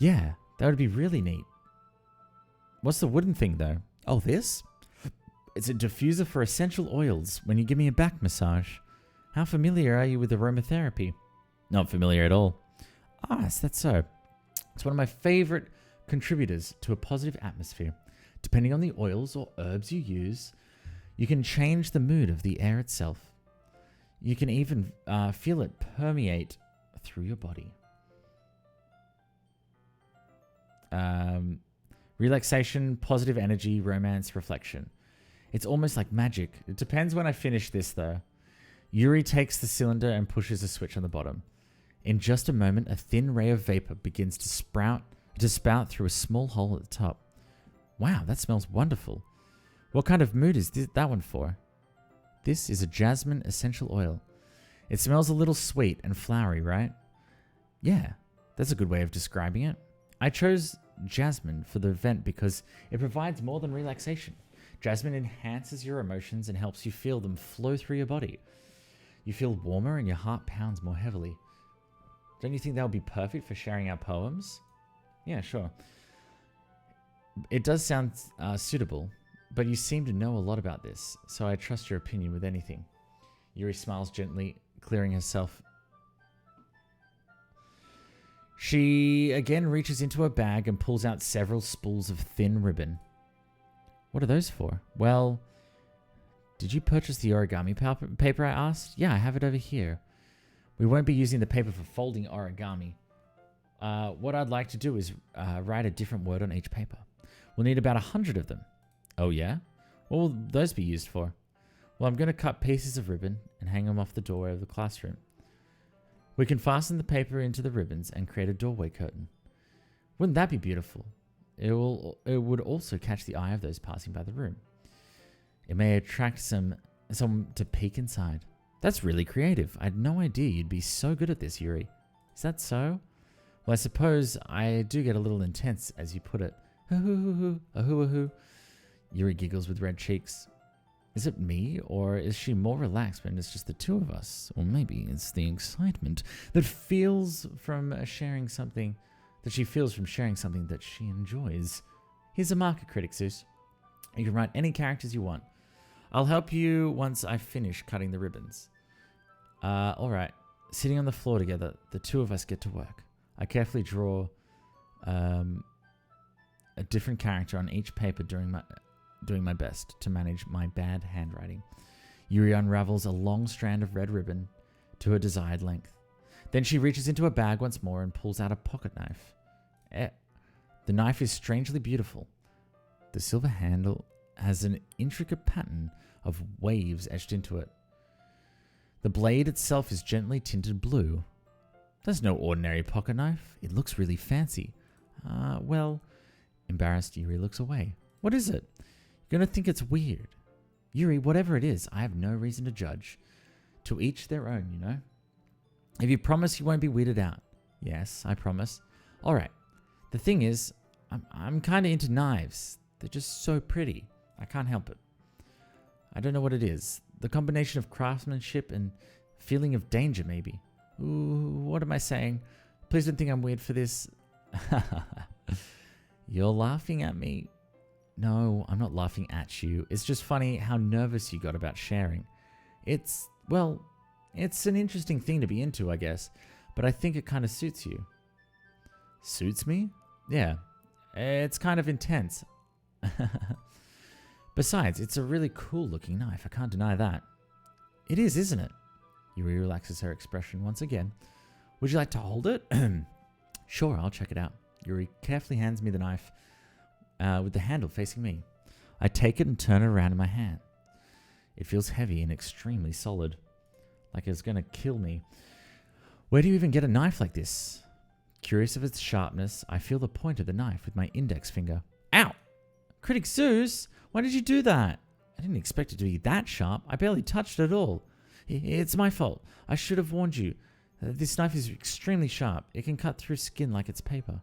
Yeah, that would be really neat. What's the wooden thing, though? Oh, this? It's a diffuser for essential oils when you give me a back massage. How familiar are you with aromatherapy? Not familiar at all. Ah, is that so? It's one of my favorite contributors to a positive atmosphere. Depending on the oils or herbs you use, you can change the mood of the air itself. You can even feel it permeate through your body. Relaxation, positive energy, romance, reflection. It's almost like magic. It depends when I finish this, though. Yuri takes the cylinder and pushes a switch on the bottom. In just a moment, a thin ray of vapor begins to spout through a small hole at the top. Wow, that smells wonderful. What kind of mood is that one for? This is a jasmine essential oil. It smells a little sweet and flowery, right? Yeah, that's a good way of describing it. I chose jasmine for the event because it provides more than relaxation. Jasmine enhances your emotions and helps you feel them flow through your body. You feel warmer and your heart pounds more heavily. Don't you think that would be perfect for sharing our poems? Yeah, sure. It does sound suitable, but you seem to know a lot about this, so I trust your opinion with anything. Yuri smiles gently, clearing herself. She again reaches into her bag and pulls out several spools of thin ribbon. What are those for? Well, did you purchase the origami paper, I asked? Yeah, I have it over here. We won't be using the paper for folding origami. What I'd like to do is write a different word on each paper. We'll need about 100 of them. Oh yeah? What will those be used for? Well, I'm going to cut pieces of ribbon and hang them off the doorway of the classroom. We can fasten the paper into the ribbons and create a doorway curtain. Wouldn't that be beautiful? It would also catch the eye of those passing by the room. It may attract someone to peek inside. That's really creative. I had no idea you'd be so good at this, Yuri. Is that so? Well, I suppose I do get a little intense, as you put it. Ahoo. Yuri giggles with red cheeks. Is it me, or is she more relaxed when it's just the two of us? Or maybe it's the excitement that feels from sharing something that she feels from sharing something that she enjoys. Here's a marker critic, Zeus. You can write any characters you want. I'll help you once I finish cutting the ribbons. Alright. Sitting on the floor together, the two of us get to work. I carefully draw a different character on each paper doing my best to manage my bad handwriting. Yuri unravels a long strand of red ribbon to her desired length. Then she reaches into her bag once more and pulls out a pocket knife. The knife is strangely beautiful. The silver handle has an intricate pattern of waves etched into it. The blade itself is gently tinted blue. That's no ordinary pocket knife. It looks really fancy. Well, embarrassed, Yuri looks away. What is it? You're gonna think it's weird. Yuri, whatever it is, I have no reason to judge. To each their own, you know? If you promise you won't be weirded out. Yes, I promise. Alright. The thing is, I'm kind of into knives. They're just so pretty. I can't help it. I don't know what it is. The combination of craftsmanship and feeling of danger, maybe. Ooh, what am I saying? Please don't think I'm weird for this. You're laughing at me. No, I'm not laughing at you. It's just funny how nervous you got about sharing. It's an interesting thing to be into, I guess. But I think it kind of suits you. Suits me? Yeah. It's kind of intense. Besides, it's a really cool looking knife. I can't deny that. It is, isn't it? Yuri relaxes her expression once again. Would you like to hold it? Sure, I'll check it out. Yuri carefully hands me the knife with the handle facing me. I take it and turn it around in my hand. It feels heavy and extremely solid, like it's going to kill me. Where do you even get a knife like this? Curious of its sharpness, I feel the point of the knife with my index finger. Ow! Critic Zeus, why did you do that? I didn't expect it to be that sharp. I barely touched it at all. It's my fault. I should have warned you. This knife is extremely sharp. It can cut through skin like it's paper.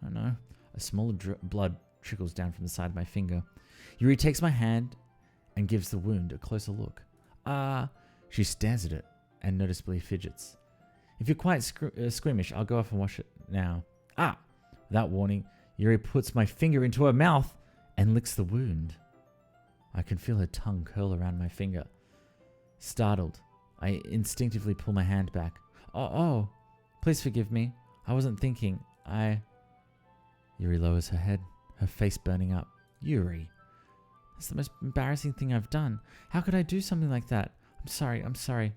Oh no. A small blood trickles down from the side of my finger. Yuri takes my hand and gives the wound a closer look. She stares at it and noticeably fidgets. If you're quite squeamish, I'll go off and wash it now. Without warning, Yuri puts my finger into her mouth and licks the wound. I can feel her tongue curl around my finger. Startled, I instinctively pull my hand back. Oh, please forgive me. I wasn't thinking. Yuri lowers her head, her face burning up. Yuri, that's the most embarrassing thing I've done. How could I do something like that? I'm sorry.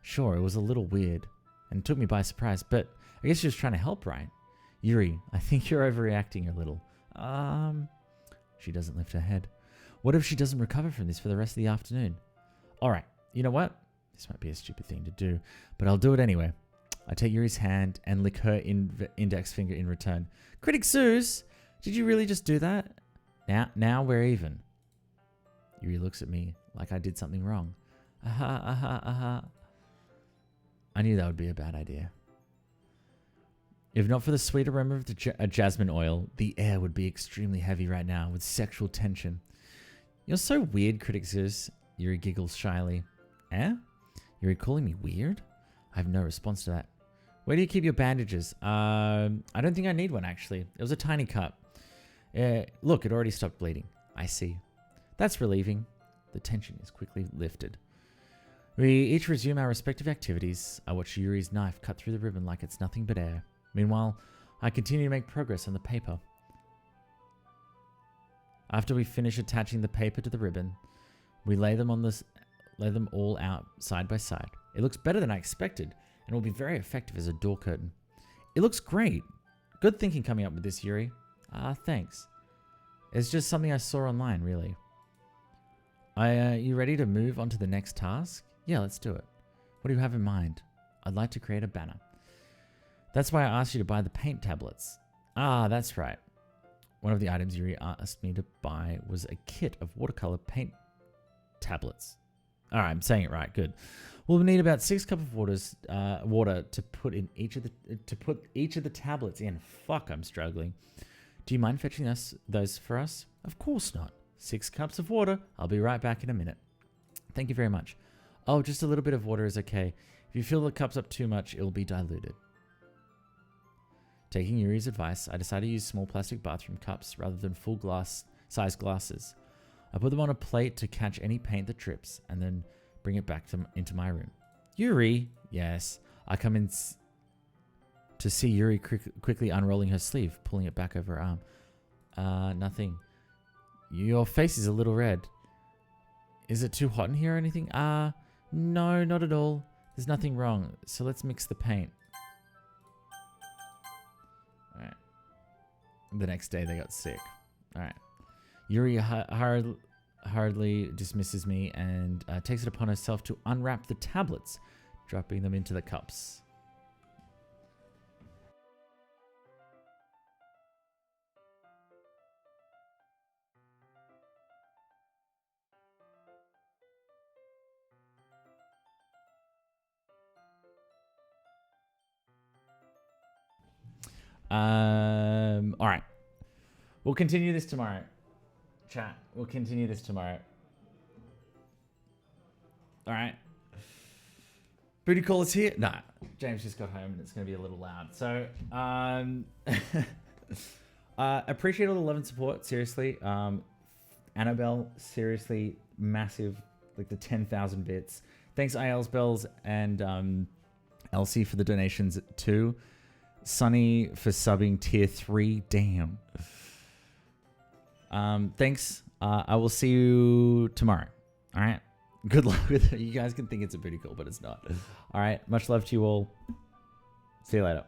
Sure, it was a little weird and took me by surprise, but I guess she was trying to help, right? Yuri, I think you're overreacting a little. She doesn't lift her head. What if she doesn't recover from this for the rest of the afternoon? Alright, you know what? This might be a stupid thing to do, but I'll do it anyway. I take Yuri's hand and lick her index finger in return. Critic Zeus, did you really just do that? Now we're even. Yuri looks at me like I did something wrong. I knew that would be a bad idea. If not for the sweet aroma of the jasmine oil, the air would be extremely heavy right now with sexual tension. You're so weird, Critic Zeus. Yuri giggles shyly. You're calling me weird? I have no response to that. Where do you keep your bandages? I don't think I need one, actually. It was a tiny cut. Look, it already stopped bleeding. I see. That's relieving. The tension is quickly lifted. We each resume our respective activities. I watch Yuri's knife cut through the ribbon like it's nothing but air. Meanwhile, I continue to make progress on the paper. After we finish attaching the paper to the ribbon, we lay them all out side by side. It looks better than I expected, and will be very effective as a door curtain. It looks great. Good thinking coming up with this, Yuri. Thanks. It's just something I saw online, really. You ready to move on to the next task? Yeah, let's do it. What do you have in mind? I'd like to create a banner. That's why I asked you to buy the paint tablets. That's right. One of the items Yuri asked me to buy was a kit of watercolor paint tablets. All right, I'm saying it right. Good. We'll need about 6 cups of water to put each of the tablets in. Fuck, I'm struggling. Do you mind fetching those for us? Of course not. 6 cups of water. I'll be right back in a minute. Thank you very much. Oh, just a little bit of water is okay. If you fill the cups up too much, it'll be diluted. Taking Yuri's advice, I decided to use small plastic bathroom cups rather than full size glasses. I put them on a plate to catch any paint that drips and then bring it back into my room. Yuri. Yes. I come in to see Yuri quickly unrolling her sleeve, pulling it back over her arm. Nothing. Your face is a little red. Is it too hot in here or anything? No, not at all. There's nothing wrong. So let's mix the paint. Alright. The next day they got sick. Alright. Yuri hardly dismisses me and takes it upon herself to unwrap the tablets, dropping them into the cups. All right. We'll continue this tomorrow. Chat. We'll continue this tomorrow. All right. Booty call is here. Nah, James just got home and it's going to be a little loud. So, appreciate all the love and support. Seriously. Annabelle, seriously, massive, like the 10,000 bits. Thanks, IL's Bells and Elsie for the donations too. Sunny for subbing tier 3. Damn. Thanks. I will see you tomorrow. All right. Good luck with it. You guys can think it's a booty call, but it's not. All right. Much love to you all. See you later.